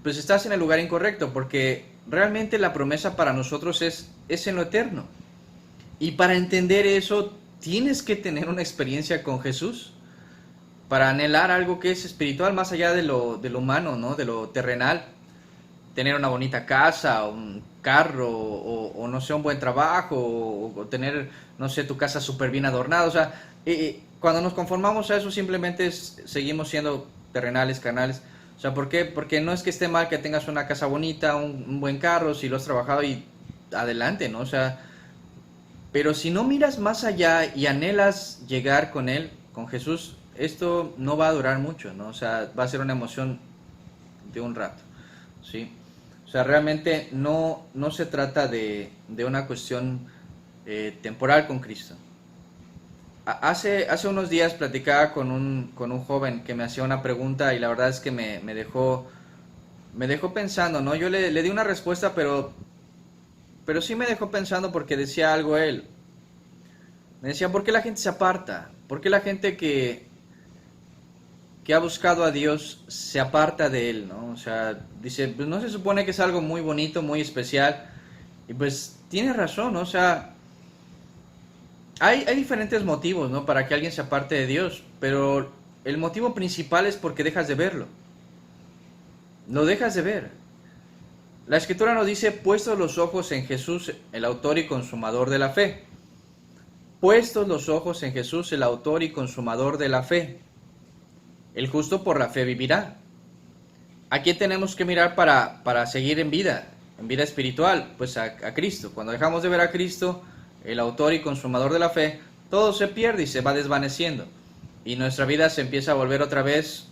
pues estás en el lugar incorrecto, porque realmente la promesa para nosotros es en lo eterno. Y para entender eso, tienes que tener una experiencia con Jesús para anhelar algo que es espiritual, más allá de lo humano, ¿no? De lo terrenal. Tener una bonita casa, un carro, o no sé, un buen trabajo, o tener, no sé, tu casa súper bien adornada. O sea, cuando nos conformamos a eso, simplemente seguimos siendo terrenales, carnales. O sea, ¿por qué? Porque no es que esté mal que tengas una casa bonita, un buen carro, si lo has trabajado, y adelante, ¿no? O sea, pero si no miras más allá y anhelas llegar con Él, con Jesús, esto no va a durar mucho, ¿no? O sea, va a ser una emoción de un rato, ¿sí? O sea, realmente no se trata de una cuestión temporal con Cristo. Hace unos días platicaba con un joven que me hacía una pregunta, y la verdad es que me dejó pensando, ¿no? Yo le di una respuesta, pero sí me dejó pensando, porque decía algo él. Me decía, ¿por qué la gente se aparta? ¿Por qué la gente que ha buscado a Dios se aparta de Él, ¿no? O sea, dice, pues no se supone que es algo muy bonito, muy especial. Y pues tiene razón, ¿no? O sea, hay diferentes motivos, ¿no?, para que alguien se aparte de Dios, pero el motivo principal es porque dejas de verlo. Lo dejas de ver. La Escritura nos dice, puestos los ojos en Jesús, el autor y consumador de la fe. puestos los ojos en Jesús, el autor y consumador de la fe. El justo por la fe vivirá. ¿A quién tenemos que mirar para seguir en vida espiritual? Pues a Cristo. Cuando dejamos de ver a Cristo, el autor y consumador de la fe, todo se pierde y se va desvaneciendo. Y nuestra vida se empieza a volver otra vez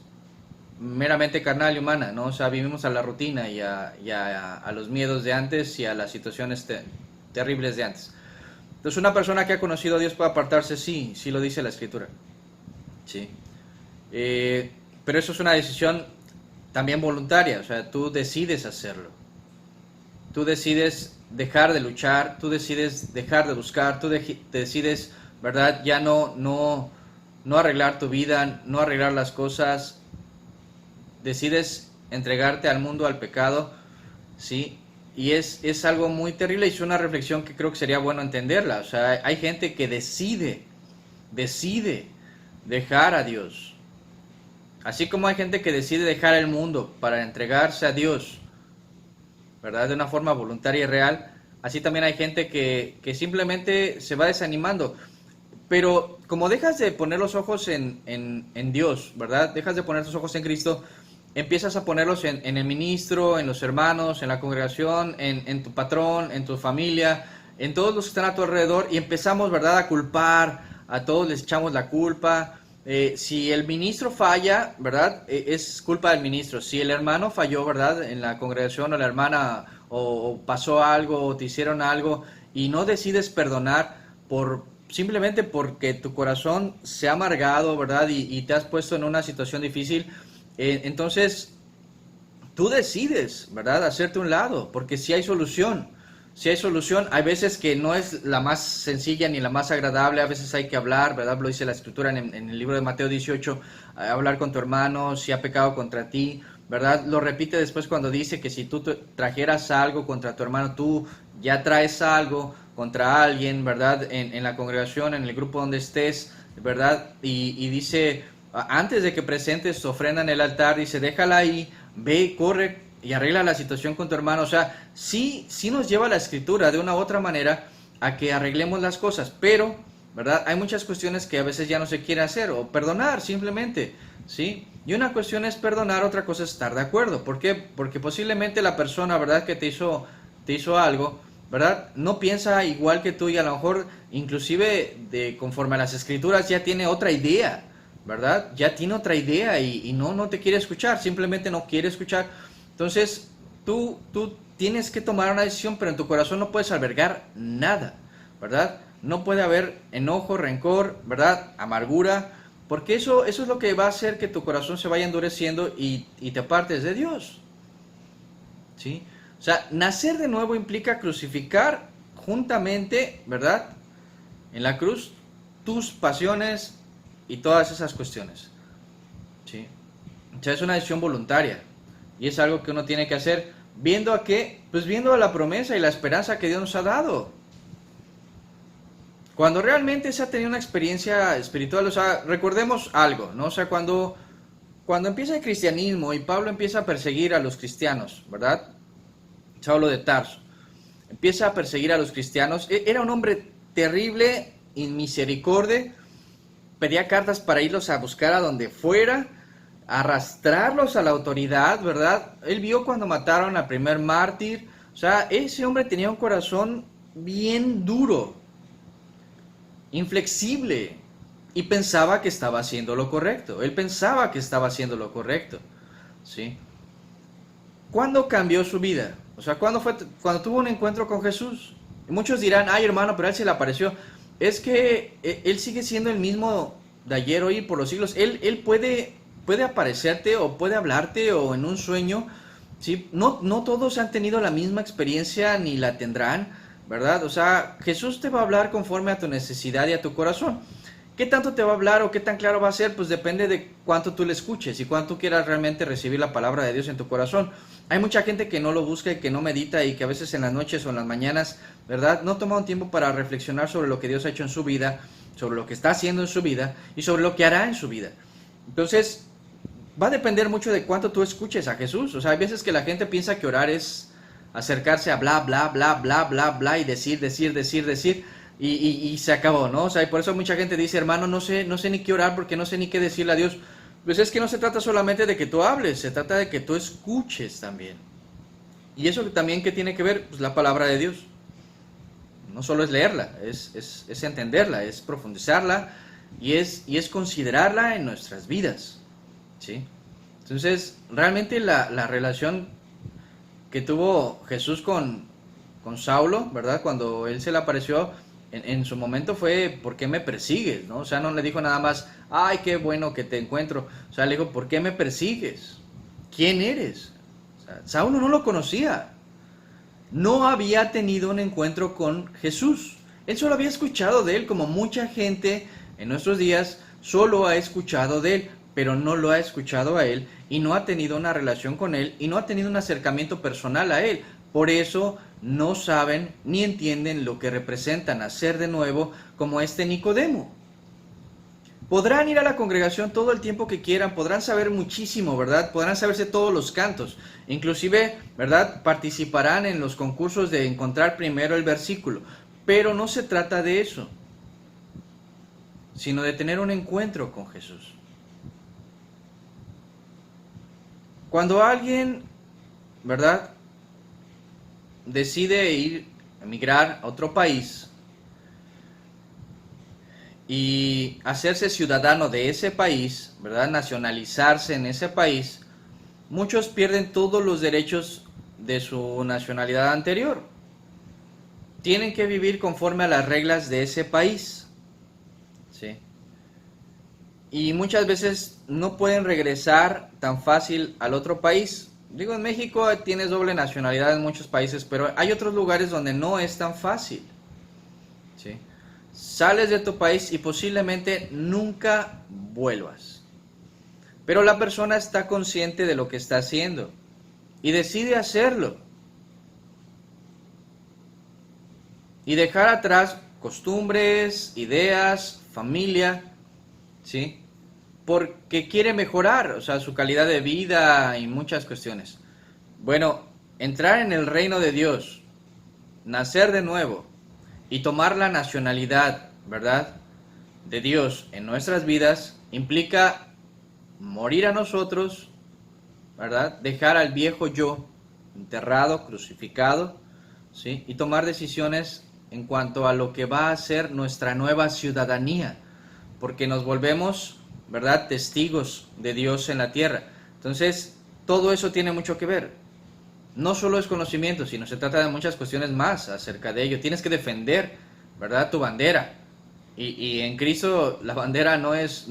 meramente carnal y humana, ¿no? O sea, vivimos a la rutina y a los miedos de antes y a las situaciones terribles de antes. Entonces, una persona que ha conocido a Dios puede apartarse, sí lo dice la Escritura. Sí. Pero eso es una decisión también voluntaria, o sea, tú decides hacerlo. Tú decides dejar de luchar, tú decides dejar de buscar, tú decides, ¿verdad? Ya no arreglar tu vida, no arreglar las cosas. Decides entregarte al mundo, al pecado, ¿sí? Y es algo muy terrible y es una reflexión que creo que sería bueno entenderla. O sea, hay gente que decide dejar a Dios. Así como hay gente que decide dejar el mundo para entregarse a Dios, ¿verdad? De una forma voluntaria y real, así también hay gente que simplemente se va desanimando. Pero como dejas de poner los ojos en Dios, ¿verdad? Dejas de poner tus ojos en Cristo, empiezas a ponerlos en el ministro, en los hermanos, en la congregación, en tu patrón, en tu familia, en todos los que están a tu alrededor, y empezamos, ¿verdad?, a culpar, a todos les echamos la culpa. Si el ministro falla, ¿verdad?, es culpa del ministro. Si el hermano falló, ¿verdad?, en la congregación, o la hermana, o pasó algo, o te hicieron algo, y no decides perdonar simplemente porque tu corazón se ha amargado, ¿verdad?, y te has puesto en una situación difícil, entonces tú decides, ¿verdad?, hacerte un lado, porque si hay solución. Si hay solución, hay veces que no es la más sencilla ni la más agradable, a veces hay que hablar, ¿verdad? Lo dice la Escritura en el libro de Mateo 18, hablar con tu hermano, si ha pecado contra ti, ¿verdad? Lo repite después cuando dice que si tú trajeras algo contra tu hermano, tú ya traes algo contra alguien, ¿verdad? En la congregación, en el grupo donde estés, ¿verdad? Y dice, antes de que presentes tu ofrenda en el altar, dice, déjala ahí, ve, corre y arregla la situación con tu hermano. O sea, sí nos lleva la Escritura de una u otra manera a que arreglemos las cosas, pero, ¿verdad?, hay muchas cuestiones que a veces ya no se quiere hacer, o perdonar simplemente, ¿sí? Y una cuestión es perdonar, otra cosa es estar de acuerdo. ¿Por qué? Porque posiblemente la persona, ¿verdad?, que te hizo algo, ¿verdad?, no piensa igual que tú, y a lo mejor inclusive conforme a las Escrituras ya tiene otra idea, ¿verdad? Ya tiene otra idea y no te quiere escuchar, simplemente no quiere escuchar. Entonces, tú tienes que tomar una decisión, pero en tu corazón no puedes albergar nada, ¿verdad? No puede haber enojo, rencor, ¿verdad?, amargura, porque eso es lo que va a hacer que tu corazón se vaya endureciendo y te apartes de Dios, ¿sí? O sea, nacer de nuevo implica crucificar juntamente, ¿verdad?, en la cruz, tus pasiones y todas esas cuestiones, ¿sí? O sea, es una decisión voluntaria. Y es algo que uno tiene que hacer, ¿viendo a qué? Pues viendo a la promesa y la esperanza que Dios nos ha dado. Cuando realmente se ha tenido una experiencia espiritual, o sea, recordemos algo, ¿no? O sea, cuando empieza el cristianismo y Pablo empieza a perseguir a los cristianos, ¿verdad? Saulo de Tarso empieza a perseguir a los cristianos. Era un hombre terrible, inmisericordia, pedía cartas para irlos a buscar a donde fuera, arrastrarlos a la autoridad, ¿verdad? Él vio cuando mataron al primer mártir. O sea, ese hombre tenía un corazón bien duro, inflexible, y pensaba que estaba haciendo lo correcto. Él pensaba que estaba haciendo lo correcto, ¿sí? ¿Cuándo cambió su vida? O sea, cuando tuvo un encuentro con Jesús. Y muchos dirán, ay, hermano, pero a él se le apareció. Es que él sigue siendo el mismo de ayer, hoy y por los siglos. Él puede aparecerte o puede hablarte o en un sueño, ¿sí? No todos han tenido la misma experiencia ni la tendrán, ¿verdad? O sea, Jesús te va a hablar conforme a tu necesidad y a tu corazón. ¿Qué tanto te va a hablar o qué tan claro va a ser? Pues depende de cuánto tú le escuches y cuánto quieras realmente recibir la palabra de Dios en tu corazón. Hay mucha gente que no lo busca y que no medita y que a veces en las noches o en las mañanas, ¿verdad?, no toma un tiempo para reflexionar sobre lo que Dios ha hecho en su vida, sobre lo que está haciendo en su vida y sobre lo que hará en su vida. Entonces, va a depender mucho de cuánto tú escuches a Jesús. O sea, hay veces que la gente piensa que orar es acercarse a bla, bla, bla, bla, bla, bla y decir. y se acabó, ¿no? O sea, y por eso mucha gente dice, hermano, no sé ni qué orar porque no sé ni qué decirle a Dios. Pues es que no se trata solamente de que tú hables, se trata de que tú escuches también. Y eso también que tiene que ver, pues la palabra de Dios. No solo es leerla, es entenderla, es profundizarla y es considerarla en nuestras vidas, ¿sí? Entonces, realmente la relación que tuvo Jesús con Saulo, ¿verdad? Cuando él se le apareció, en su momento fue, ¿por qué me persigues? ¿No? O sea, no le dijo nada más, ay, qué bueno que te encuentro. O sea, le dijo, ¿por qué me persigues? ¿Quién eres? O sea, Saulo no lo conocía. No había tenido un encuentro con Jesús. Él solo había escuchado de él, como mucha gente en nuestros días solo ha escuchado de él, pero no lo ha escuchado a él y no ha tenido una relación con él y no ha tenido un acercamiento personal a él. Por eso no saben ni entienden lo que representa nacer de nuevo, como este Nicodemo. Podrán ir a la congregación todo el tiempo que quieran, podrán saber muchísimo, ¿verdad? Podrán saberse todos los cantos. Inclusive, ¿verdad? Participarán en los concursos de encontrar primero el versículo. Pero no se trata de eso, sino de tener un encuentro con Jesús. Cuando alguien, ¿verdad?, decide emigrar a otro país y hacerse ciudadano de ese país, ¿verdad?, nacionalizarse en ese país, muchos pierden todos los derechos de su nacionalidad anterior. Tienen que vivir conforme a las reglas de ese país, ¿sí? Y muchas veces no pueden regresar tan fácil al otro país. Digo, en México tienes doble nacionalidad en muchos países, pero hay otros lugares donde no es tan fácil, ¿sí? Sales de tu país y posiblemente nunca vuelvas. Pero la persona está consciente de lo que está haciendo y decide hacerlo. Y dejar atrás costumbres, ideas, familia, ¿sí? Porque quiere mejorar, o sea, su calidad de vida y muchas cuestiones. Bueno, entrar en el reino de Dios, nacer de nuevo y tomar la nacionalidad, ¿verdad?, de Dios en nuestras vidas, implica morir a nosotros, ¿verdad?, dejar al viejo yo enterrado, crucificado, ¿sí?, y tomar decisiones en cuanto a lo que va a ser nuestra nueva ciudadanía, porque nos volvemos, ¿verdad?, testigos de Dios en la tierra. Entonces, todo eso tiene mucho que ver. No solo es conocimiento, sino se trata de muchas cuestiones más acerca de ello. Tienes que defender, ¿verdad?, tu bandera. Y en Cristo la bandera no es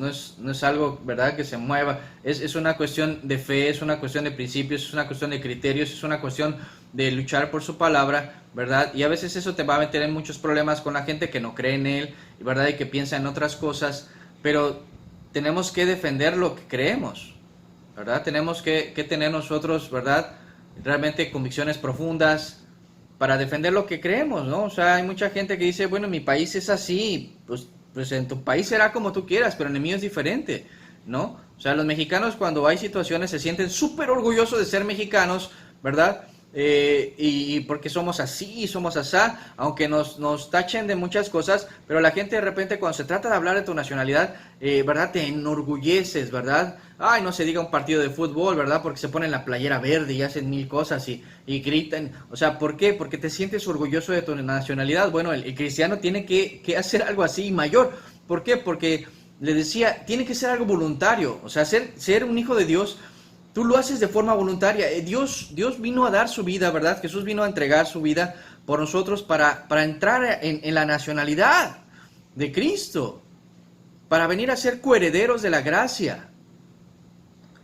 algo, ¿verdad?, que se mueva. Es una cuestión de fe, es una cuestión de principios, es una cuestión de criterios, es una cuestión de luchar por su palabra, ¿verdad? Y a veces eso te va a meter en muchos problemas con la gente que no cree en Él, ¿verdad?, y que piensa en otras cosas. Pero tenemos que defender lo que creemos, ¿verdad? Tenemos que tener nosotros, ¿verdad?, realmente convicciones profundas para defender lo que creemos, ¿no? O sea, hay mucha gente que dice, bueno, mi país es así, pues en tu país será como tú quieras, pero en el mío es diferente, ¿no? O sea, los mexicanos cuando hay situaciones se sienten súper orgullosos de ser mexicanos, ¿verdad? Y porque somos así, somos asá, aunque nos tachen de muchas cosas, pero la gente de repente cuando se trata de hablar de tu nacionalidad, ¿verdad?, te enorgulleces, ¿verdad? Ay, no se diga un partido de fútbol, ¿verdad?, porque se ponen la playera verde y hacen mil cosas y gritan. O sea, ¿por qué? Porque te sientes orgulloso de tu nacionalidad. Bueno, el cristiano tiene que hacer algo así mayor. ¿Por qué? Porque le decía, tiene que ser algo voluntario. O sea, ser un hijo de Dios, tú lo haces de forma voluntaria. Dios vino a dar su vida, ¿verdad? Jesús vino a entregar su vida por nosotros para entrar en la nacionalidad de Cristo, para venir a ser coherederos de la gracia.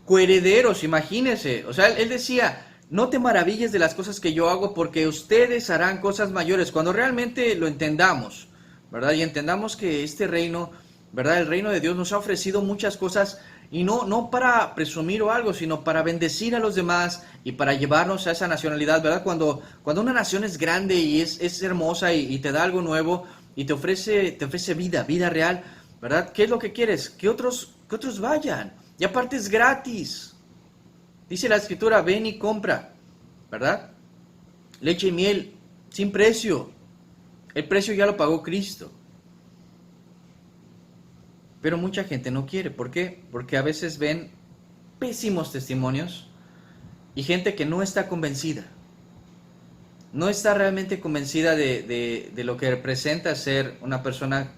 Coherederos, imagínense. O sea, él decía, no te maravilles de las cosas que yo hago porque ustedes harán cosas mayores. Cuando realmente lo entendamos, ¿verdad? Y entendamos que este reino, ¿verdad?, el reino de Dios nos ha ofrecido muchas cosas, y no para presumir o algo, sino para bendecir a los demás y para llevarnos a esa nacionalidad, ¿verdad? Cuando una nación es grande y es hermosa y te da algo nuevo y te ofrece vida real, ¿verdad? ¿Qué es lo que quieres? Que otros vayan. Y aparte es gratis. Dice la Escritura, ven y compra, ¿verdad? Leche y miel sin precio. El precio ya lo pagó Cristo. Pero mucha gente no quiere. ¿Por qué? Porque a veces ven pésimos testimonios y gente que no está convencida. No está realmente convencida de lo que representa ser una persona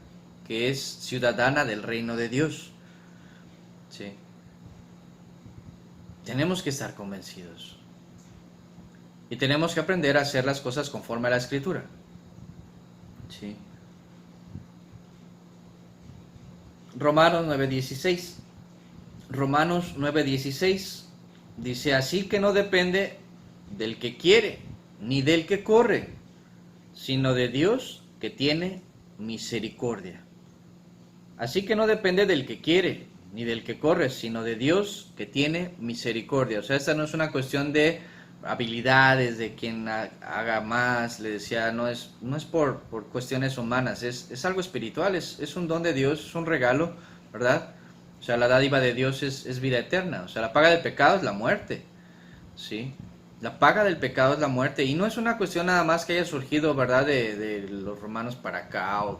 que es ciudadana del reino de Dios. ¿Sí? Tenemos que estar convencidos. Y tenemos que aprender a hacer las cosas conforme a la Escritura. ¿Sí? Romanos 9:16. Romanos 9:16 dice: así que no depende del que quiere, ni del que corre, sino de Dios que tiene misericordia. Así que no depende del que quiere, ni del que corre, sino de Dios que tiene misericordia. O sea, esta no es una cuestión de habilidades, de quien haga más, le decía, no es por cuestiones humanas, es algo espiritual, es un don de Dios, es un regalo, ¿verdad? O sea, la dádiva de Dios es vida eterna. O sea, la paga del pecado es la muerte, ¿sí? La paga del pecado es la muerte, y no es una cuestión nada más que haya surgido, ¿verdad?, de los romanos para acá, o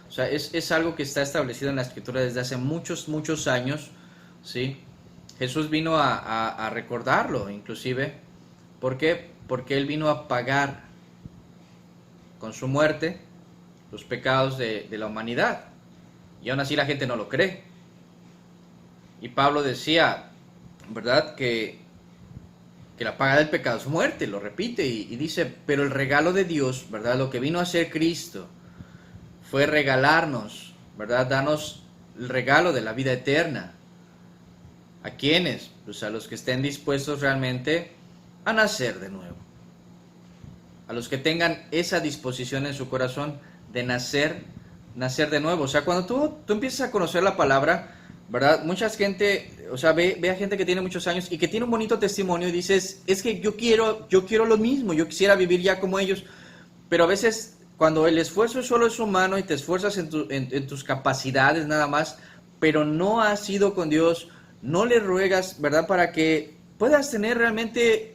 sea, es algo que está establecido en la Escritura desde hace muchos, muchos años, ¿sí? Jesús vino a recordarlo, inclusive. ¿Por qué? Porque Él vino a pagar con su muerte los pecados de la humanidad, y aún así la gente no lo cree. Y Pablo decía, ¿verdad?, que la paga del pecado es muerte, lo repite, y dice, pero el regalo de Dios, ¿verdad?, lo que vino a hacer Cristo fue regalarnos, ¿verdad?, darnos el regalo de la vida eterna. ¿A quiénes? Pues a los que estén dispuestos realmente a nacer de nuevo, a los que tengan esa disposición en su corazón de nacer de nuevo. O sea, cuando tú empiezas a conocer la palabra, ¿verdad? Mucha gente, o sea, ve a gente que tiene muchos años y que tiene un bonito testimonio y dices, es que yo quiero lo mismo, yo quisiera vivir ya como ellos. Pero a veces, cuando el esfuerzo solo es humano y te esfuerzas en tus capacidades nada más, pero no has ido con Dios, no le ruegas, ¿verdad?, para que puedas tener realmente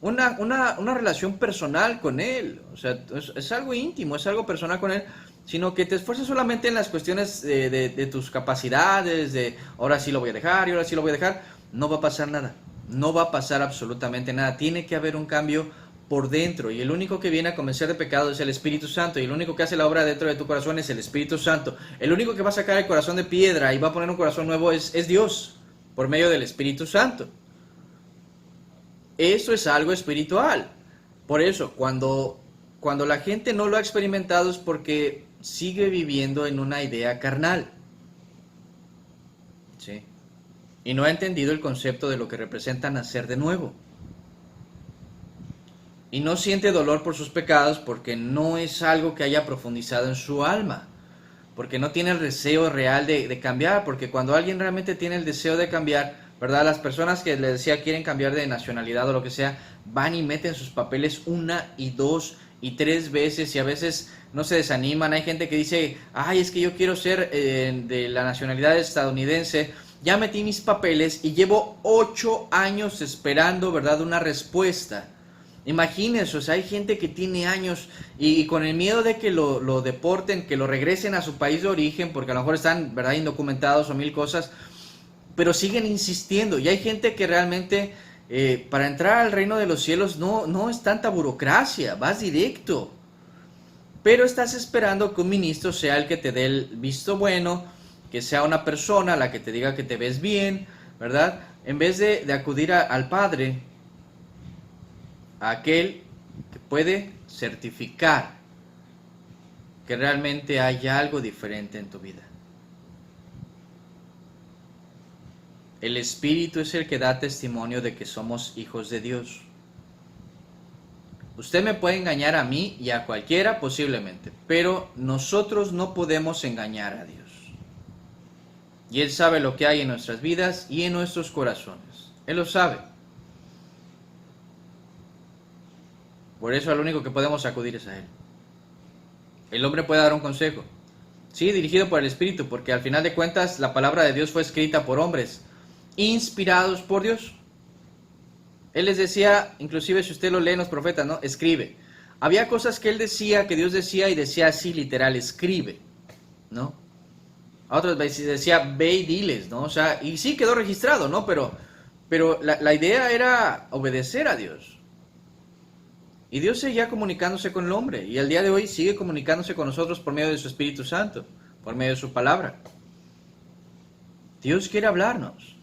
una relación personal con Él. O sea, es algo íntimo, es algo personal con Él, sino que te esfuerces solamente en las cuestiones de tus capacidades, de ahora sí lo voy a dejar y ahora sí lo voy a dejar. No va a pasar nada, no va a pasar absolutamente nada. Tiene que haber un cambio por dentro, y el único que viene a convencer de pecado es el Espíritu Santo, y el único que hace la obra dentro de tu corazón es el Espíritu Santo. El único que va a sacar el corazón de piedra y va a poner un corazón nuevo es Dios, por medio del Espíritu Santo. Eso es algo espiritual. Por eso, cuando la gente no lo ha experimentado es porque sigue viviendo en una idea carnal, ¿sí? Y no ha entendido el concepto de lo que representa nacer de nuevo. Y no siente dolor por sus pecados porque no es algo que haya profundizado en su alma, porque no tiene el deseo real de cambiar. Porque cuando alguien realmente tiene el deseo de cambiar, ¿verdad?, las personas que les decía quieren cambiar de nacionalidad o lo que sea, van y meten sus papeles 1 y 2 y 3 veces, y a veces no se desaniman. Hay gente que dice, ay, es que yo quiero ser de la nacionalidad estadounidense, ya metí mis papeles y llevo 8 años esperando, ¿verdad?, una respuesta. Imagínense, o sea, hay gente que tiene años y con el miedo de que lo deporten, que lo regresen a su país de origen, porque a lo mejor están, ¿verdad?, indocumentados o 1000 cosas, pero siguen insistiendo. Y hay gente que realmente para entrar al reino de los cielos no es tanta burocracia, vas directo. Pero estás esperando que un ministro sea el que te dé el visto bueno, que sea una persona la que te diga que te ves bien, ¿verdad? En vez de acudir al Padre, a aquel que puede certificar que realmente hay algo diferente en tu vida. El Espíritu es el que da testimonio de que somos hijos de Dios. Usted me puede engañar a mí y a cualquiera posiblemente, pero nosotros no podemos engañar a Dios. Y Él sabe lo que hay en nuestras vidas y en nuestros corazones. Él lo sabe. Por eso al único que podemos acudir es a Él. El hombre puede dar un consejo, sí, dirigido por el Espíritu, porque al final de cuentas la palabra de Dios fue escrita por hombres inspirados por Dios. Él les decía, inclusive si usted lo lee en los profetas, ¿no?, escribe. había cosas que él decía, que Dios decía, y decía así literal, escribe, ¿no? A otras veces decía, ve y diles, ¿no? O sea, y sí quedó registrado, ¿no? Pero la idea era obedecer a Dios. Y Dios seguía comunicándose con el hombre, y al día de hoy sigue comunicándose con nosotros por medio de su Espíritu Santo, por medio de su palabra. Dios quiere hablarnos,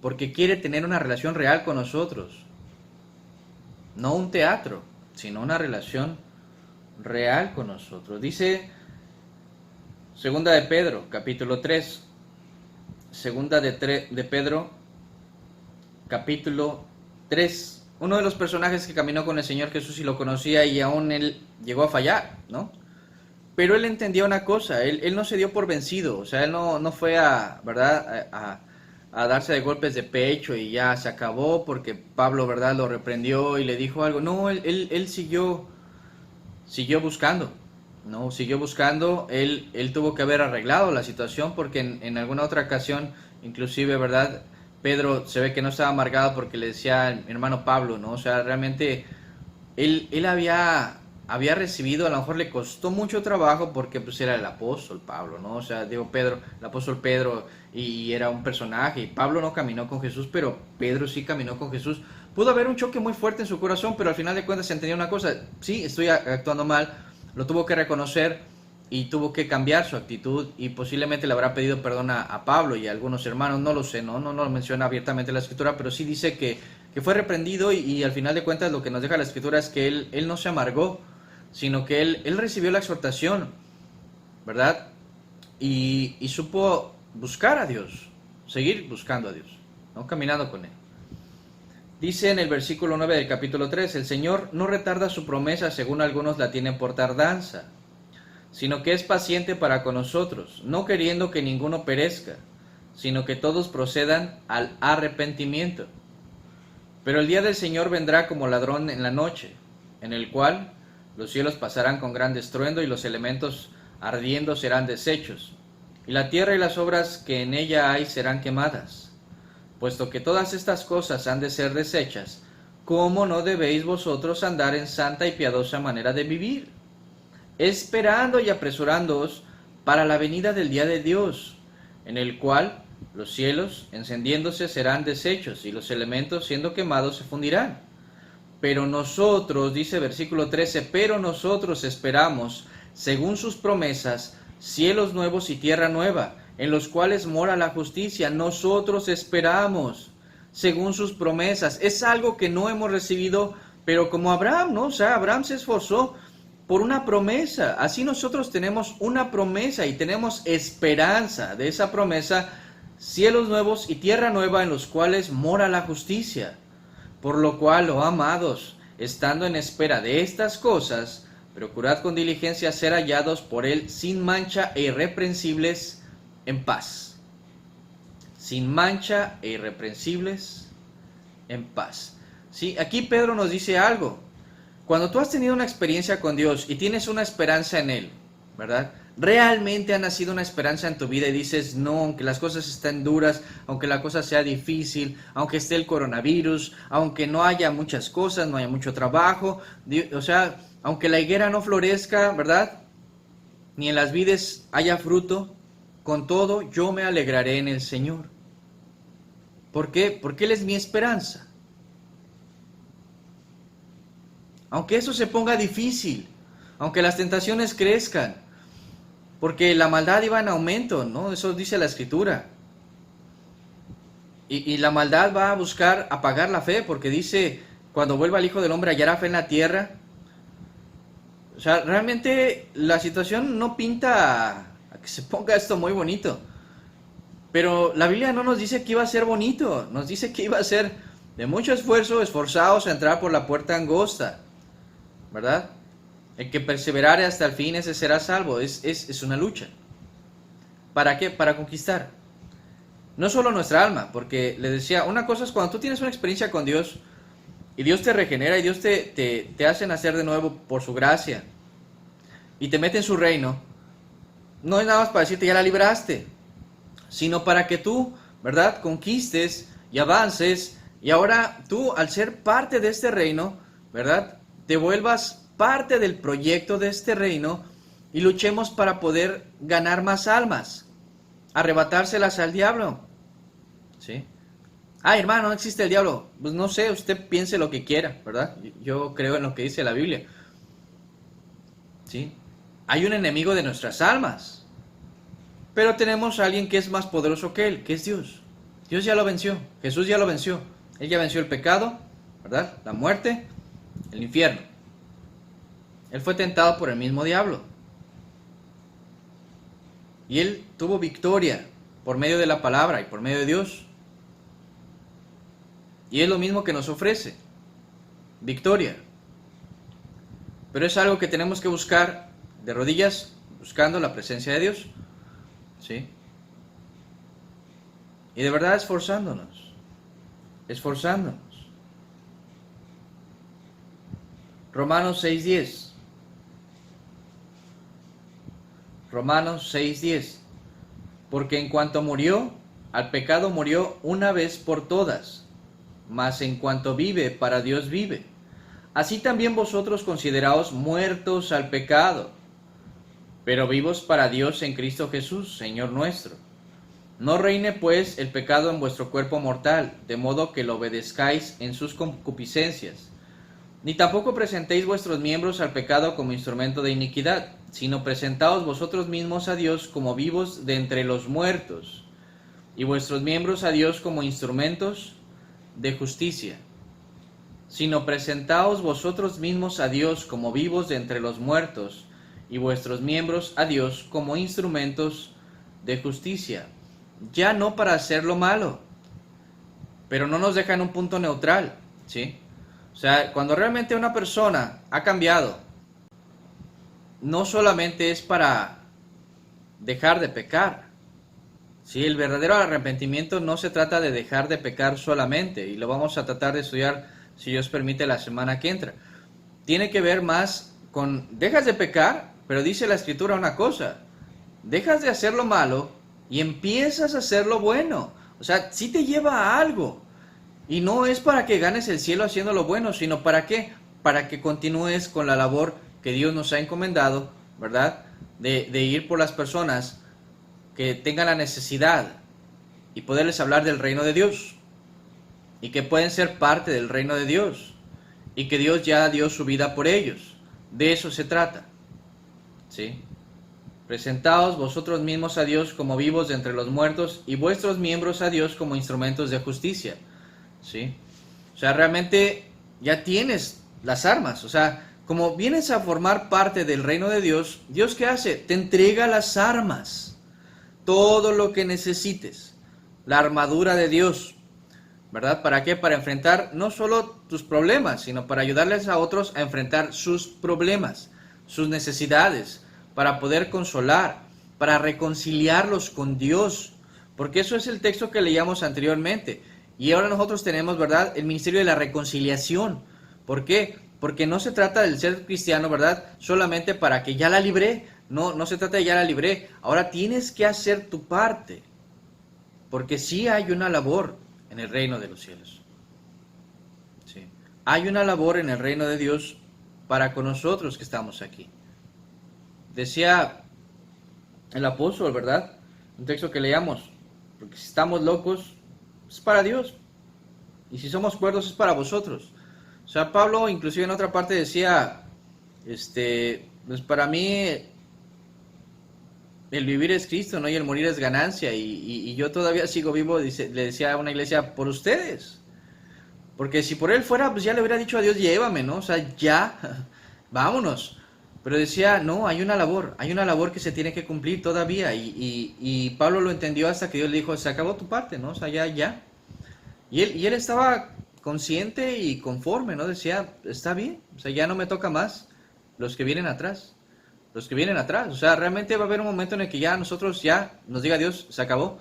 porque quiere tener una relación real con nosotros. No un teatro, sino una relación real con nosotros. Dice Segunda de Pedro, capítulo 3. Segunda de Pedro, capítulo 3. Uno de los personajes que caminó con el Señor Jesús y lo conocía, y aún él llegó a fallar, ¿no? Pero él entendía una cosa, él no se dio por vencido, o sea, él no fue ¿verdad? A darse de golpes de pecho y ya se acabó porque Pablo, ¿verdad?, lo reprendió y le dijo algo. No, él siguió buscando, ¿no? Siguió buscando, él tuvo que haber arreglado la situación porque en alguna otra ocasión, inclusive, ¿verdad?, Pedro se ve que no estaba amargado porque le decía al hermano Pablo, ¿no? O sea, realmente él había recibido, a lo mejor le costó mucho trabajo porque pues era el apóstol Pablo, ¿no? O sea, digo, Pedro, el apóstol Pedro, y era un personaje, y Pablo no caminó con Jesús, pero Pedro sí caminó con Jesús. Pudo haber un choque muy fuerte en su corazón, pero al final de cuentas se entendía una cosa: sí, estoy actuando mal, lo tuvo que reconocer y tuvo que cambiar su actitud, y posiblemente le habrá pedido perdón a Pablo y a algunos hermanos, no lo sé, no lo menciona abiertamente la Escritura, pero sí dice que fue reprendido, y al final de cuentas lo que nos deja la Escritura es que él no se amargó, sino que él recibió la exhortación, ¿verdad? Y supo buscar a Dios, seguir buscando a Dios, ¿no? Caminando con Él. Dice en el versículo 9 del capítulo 3, el Señor no retarda su promesa según algunos la tienen por tardanza, sino que es paciente para con nosotros, no queriendo que ninguno perezca, sino que todos procedan al arrepentimiento. Pero el día del Señor vendrá como ladrón en la noche, en el cual los cielos pasarán con gran estruendo y los elementos ardiendo serán deshechos, y la tierra y las obras que en ella hay serán quemadas. Puesto que todas estas cosas han de ser deshechas, ¿cómo no debéis vosotros andar en santa y piadosa manera de vivir? Esperando y apresurándoos para la venida del día de Dios, en el cual los cielos encendiéndose serán deshechos, y los elementos siendo quemados se fundirán. Pero nosotros, dice versículo 13, pero nosotros esperamos, según sus promesas, cielos nuevos y tierra nueva, en los cuales mora la justicia. Nosotros esperamos, según sus promesas. Es algo que no hemos recibido, pero como Abraham, ¿no? O sea, Abraham se esforzó por una promesa. Así nosotros tenemos una promesa y tenemos esperanza de esa promesa, cielos nuevos y tierra nueva, en los cuales mora la justicia. Por lo cual, oh amados, estando en espera de estas cosas, procurad con diligencia ser hallados por Él sin mancha e irreprensibles en paz. Sin mancha e irreprensibles en paz. Sí, aquí Pedro nos dice algo. Cuando tú has tenido una experiencia con Dios y tienes una esperanza en Él, ¿verdad? Realmente ha nacido una esperanza en tu vida y dices, no, aunque las cosas estén duras, aunque la cosa sea difícil, aunque esté el coronavirus, aunque no haya muchas cosas, no haya mucho trabajo, o sea, aunque la higuera no florezca, ¿verdad?, ni en las vides haya fruto, con todo yo me alegraré en el Señor. ¿Por qué? Porque Él es mi esperanza. Aunque eso se ponga difícil, aunque las tentaciones crezcan, porque la maldad iba en aumento, ¿no? Eso dice la Escritura. Y la maldad va a buscar apagar la fe, porque dice, cuando vuelva el Hijo del Hombre hallará fe en la tierra. O sea, realmente la situación no pinta a que se ponga esto muy bonito. Pero la Biblia no nos dice que iba a ser bonito, nos dice que iba a ser de mucho esfuerzo, esforzados a entrar por la puerta angosta, ¿verdad? El que perseverare hasta el fin, ese será salvo. Es una lucha. ¿Para qué? Para conquistar. No solo nuestra alma, porque le decía, una cosa es cuando tú tienes una experiencia con Dios y Dios te regenera y Dios te hace nacer de nuevo por su gracia y te mete en su reino. No es nada más para decirte ya la libraste, sino para que tú, ¿verdad?, conquistes y avances, y ahora tú, al ser parte de este reino, ¿verdad?, te vuelvas parte del proyecto de este reino y luchemos para poder ganar más almas, arrebatárselas al diablo. ¿Sí? Ay, hermano, no existe el diablo. Pues no sé, usted piense lo que quiera, ¿verdad? Yo creo en lo que dice la Biblia. ¿Sí? Hay un enemigo de nuestras almas, pero tenemos a alguien que es más poderoso que él, que es Dios. Dios ya lo venció, Jesús ya lo venció. Él ya venció el pecado, ¿verdad? La muerte, el infierno. Él fue tentado por el mismo diablo. Y él tuvo victoria por medio de la palabra y por medio de Dios. Y es lo mismo que nos ofrece, victoria. Pero es algo que tenemos que buscar de rodillas, buscando la presencia de Dios. ¿Sí? Y de verdad esforzándonos. Romanos 6:10. Romanos 6:10. Porque en cuanto murió, al pecado murió una vez por todas, mas en cuanto vive, para Dios vive. Así también vosotros consideraos muertos al pecado, pero vivos para Dios en Cristo Jesús, Señor nuestro. No reine pues el pecado en vuestro cuerpo mortal, de modo que lo obedezcáis en sus concupiscencias. Ni tampoco presentéis vuestros miembros al pecado como instrumento de iniquidad, sino presentaos vosotros mismos a Dios como vivos de entre los muertos, y vuestros miembros a Dios como instrumentos de justicia. Sino presentaos vosotros mismos a Dios como vivos de entre los muertos, y vuestros miembros a Dios como instrumentos de justicia. Ya no para hacer lo malo, pero no nos deja en un punto neutral, ¿sí? O sea, cuando realmente una persona ha cambiado, no solamente es para dejar de pecar. ¿Sí? El verdadero arrepentimiento no se trata de dejar de pecar solamente, y lo vamos a tratar de estudiar, si Dios permite, la semana que entra. Tiene que ver más con, dejas de pecar, pero dice la Escritura una cosa, dejas de hacer lo malo y empiezas a hacer lo bueno. O sea, sí te lleva a algo. Y no es para que ganes el cielo haciendo lo bueno, sino ¿para qué? Para que continúes con la labor que Dios nos ha encomendado, ¿verdad? De ir por las personas que tengan la necesidad y poderles hablar del reino de Dios. Y que pueden ser parte del reino de Dios. Y que Dios ya dio su vida por ellos. De eso se trata. ¿Sí? Presentaos vosotros mismos a Dios como vivos de entre los muertos y vuestros miembros a Dios como instrumentos de justicia. ¿Sí? O sea, realmente ya tienes las armas. O sea, como vienes a formar parte del reino de Dios, ¿Dios qué hace? Te entrega las armas. Todo lo que necesites. La armadura de Dios. ¿Verdad? ¿Para qué? Para enfrentar no solo tus problemas, sino para ayudarles a otros a enfrentar sus problemas, sus necesidades, para poder consolar, para reconciliarlos con Dios. Porque eso es el texto que leíamos anteriormente. Y ahora nosotros tenemos, ¿verdad?, el ministerio de la reconciliación. ¿Por qué? Porque no se trata del ser cristiano, ¿verdad?, solamente para que ya la libré. No se trata de ya la libré. Ahora tienes que hacer tu parte. Porque sí hay una labor en el reino de los cielos. Sí. Hay una labor en el reino de Dios para con nosotros que estamos aquí. Decía el apóstol, ¿verdad?, un texto que leíamos, porque si estamos locos, es para Dios, y si somos cuerdos es para vosotros. O sea, Pablo inclusive en otra parte decía, pues para mí el vivir es Cristo, ¿no? Y el morir es ganancia, y yo todavía sigo vivo, le decía a una iglesia, por ustedes, porque si por él fuera, pues ya le hubiera dicho a Dios, llévame, ¿no? O sea, ya, vámonos. Pero decía, no, hay una labor que se tiene que cumplir todavía, y Pablo lo entendió hasta que Dios le dijo, se acabó tu parte, ¿no? O sea, ya. Y él estaba consciente y conforme, ¿no? Decía, está bien, o sea, ya no me toca más los que vienen atrás. O sea, realmente va a haber un momento en el que ya nosotros, ya nos diga Dios, se acabó.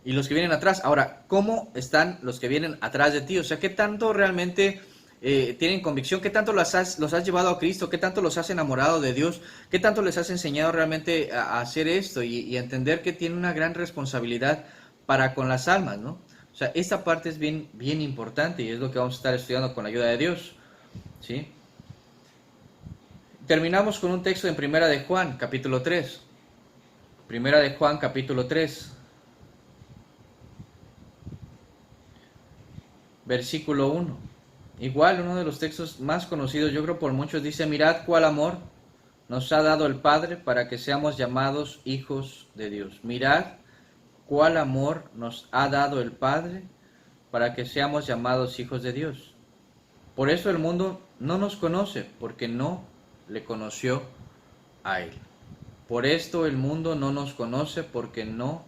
Y los que vienen atrás, ahora, ¿cómo están los que vienen atrás de ti? O sea, ¿qué tanto realmente tienen convicción? ¿Qué tanto los has llevado a Cristo? ¿Qué tanto los has enamorado de Dios? ¿Qué tanto les has enseñado realmente a hacer esto? Y a entender que tienen una gran responsabilidad para con las almas, ¿no? O sea, esta parte es bien importante y es lo que vamos a estar estudiando con la ayuda de Dios, ¿sí? Terminamos con un texto en Primera de Juan, capítulo 3. Primera de Juan, capítulo 3. Versículo 1. Igual, uno de los textos más conocidos, yo creo por muchos, dice: mirad cuál amor nos ha dado el Padre para que seamos llamados hijos de Dios. Mirad cuál amor nos ha dado el Padre para que seamos llamados hijos de Dios. Por eso el mundo no nos conoce, porque no le conoció a Él. Por esto el mundo no nos conoce, porque no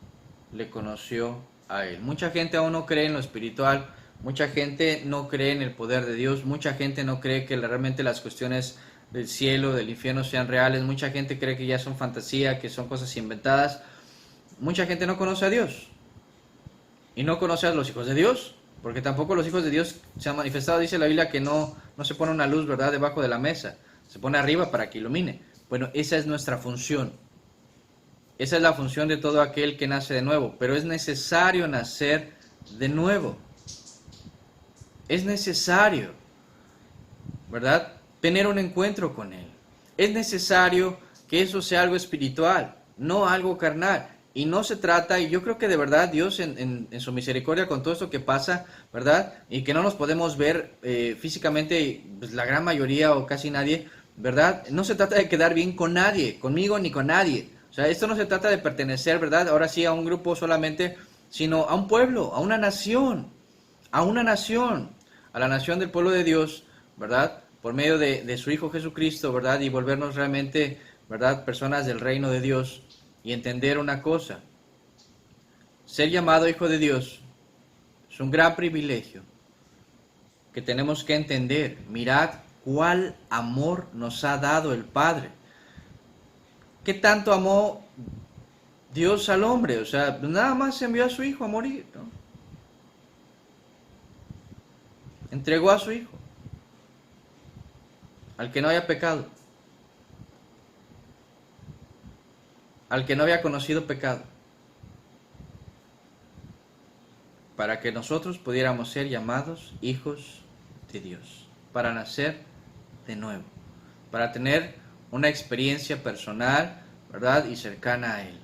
le conoció a Él. Mucha gente aún no cree en lo espiritual, mucha gente no cree en el poder de Dios, mucha gente no cree que realmente las cuestiones del cielo, del infierno sean reales, mucha gente cree que ya son fantasía, que son cosas inventadas. Mucha gente no conoce a Dios. Y no conoce a los hijos de Dios, porque tampoco los hijos de Dios se han manifestado. Dice la Biblia que no se pone una luz, ¿verdad?, debajo de la mesa, se pone arriba para que ilumine. Bueno, esa es nuestra función. Esa es la función de todo aquel que nace de nuevo. Pero es necesario nacer de nuevo. Es necesario, ¿verdad?, tener un encuentro con Él. Es necesario que eso sea algo espiritual, no algo carnal. Y no se trata, y yo creo que de verdad Dios en su misericordia con todo esto que pasa, ¿verdad?, y que no nos podemos ver físicamente, pues, la gran mayoría o casi nadie, ¿verdad?, no se trata de quedar bien con nadie, conmigo ni con nadie. O sea, esto no se trata de pertenecer, ¿verdad?, ahora sí a un grupo solamente, sino a un pueblo, a una nación, a la nación del pueblo de Dios, ¿verdad?, por medio de su Hijo Jesucristo, ¿verdad?, y volvernos realmente, ¿verdad?, personas del reino de Dios. Y entender una cosa: ser llamado hijo de Dios es un gran privilegio que tenemos que entender. Mirad cuál amor nos ha dado el Padre. ¿Qué tanto amó Dios al hombre? O sea, nada más envió a su Hijo a morir, ¿no? Entregó a su Hijo al que no haya pecado, al que no había conocido pecado, para que nosotros pudiéramos ser llamados hijos de Dios, para nacer de nuevo, para tener una experiencia personal, ¿verdad?, y cercana a Él,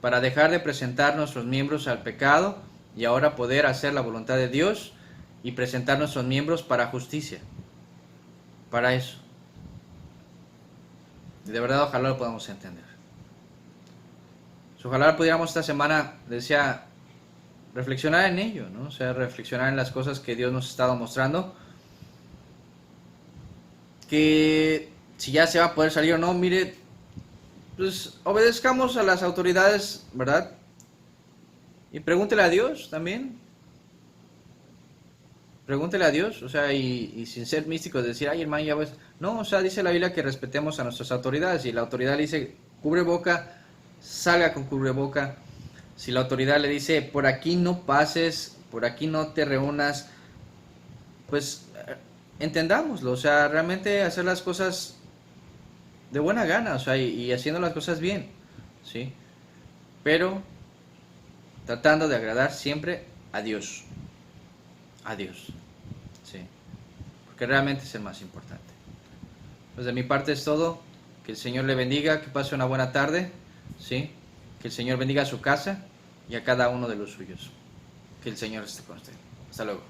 para dejar de presentar nuestros miembros al pecado y ahora poder hacer la voluntad de Dios y presentar nuestros miembros para justicia, para eso. Y de verdad, ojalá lo podamos entender. Ojalá pudiéramos esta semana, decía, reflexionar en ello, ¿no? O sea, reflexionar en las cosas que Dios nos ha estado mostrando. Que si ya se va a poder salir o no, mire, pues obedezcamos a las autoridades, ¿verdad? Y pregúntele a Dios también. Pregúntele a Dios, o sea, y sin ser místicos, decir, ay, hermano, ya ves. No, o sea, dice la Biblia que respetemos a nuestras autoridades, y la autoridad le dice, cubre boca, salga con cubreboca. Si la autoridad le dice, por aquí no pases, por aquí no te reúnas, pues entendámoslo. O sea, realmente hacer las cosas de buena gana, o sea, y haciendo las cosas bien, ¿sí? Pero tratando de agradar siempre a Dios. A Dios, ¿sí? Porque realmente es el más importante. Pues de mi parte es todo. Que el Señor le bendiga, que pase una buena tarde, ¿sí? Que el Señor bendiga a su casa y a cada uno de los suyos. Que el Señor esté con usted. Hasta luego.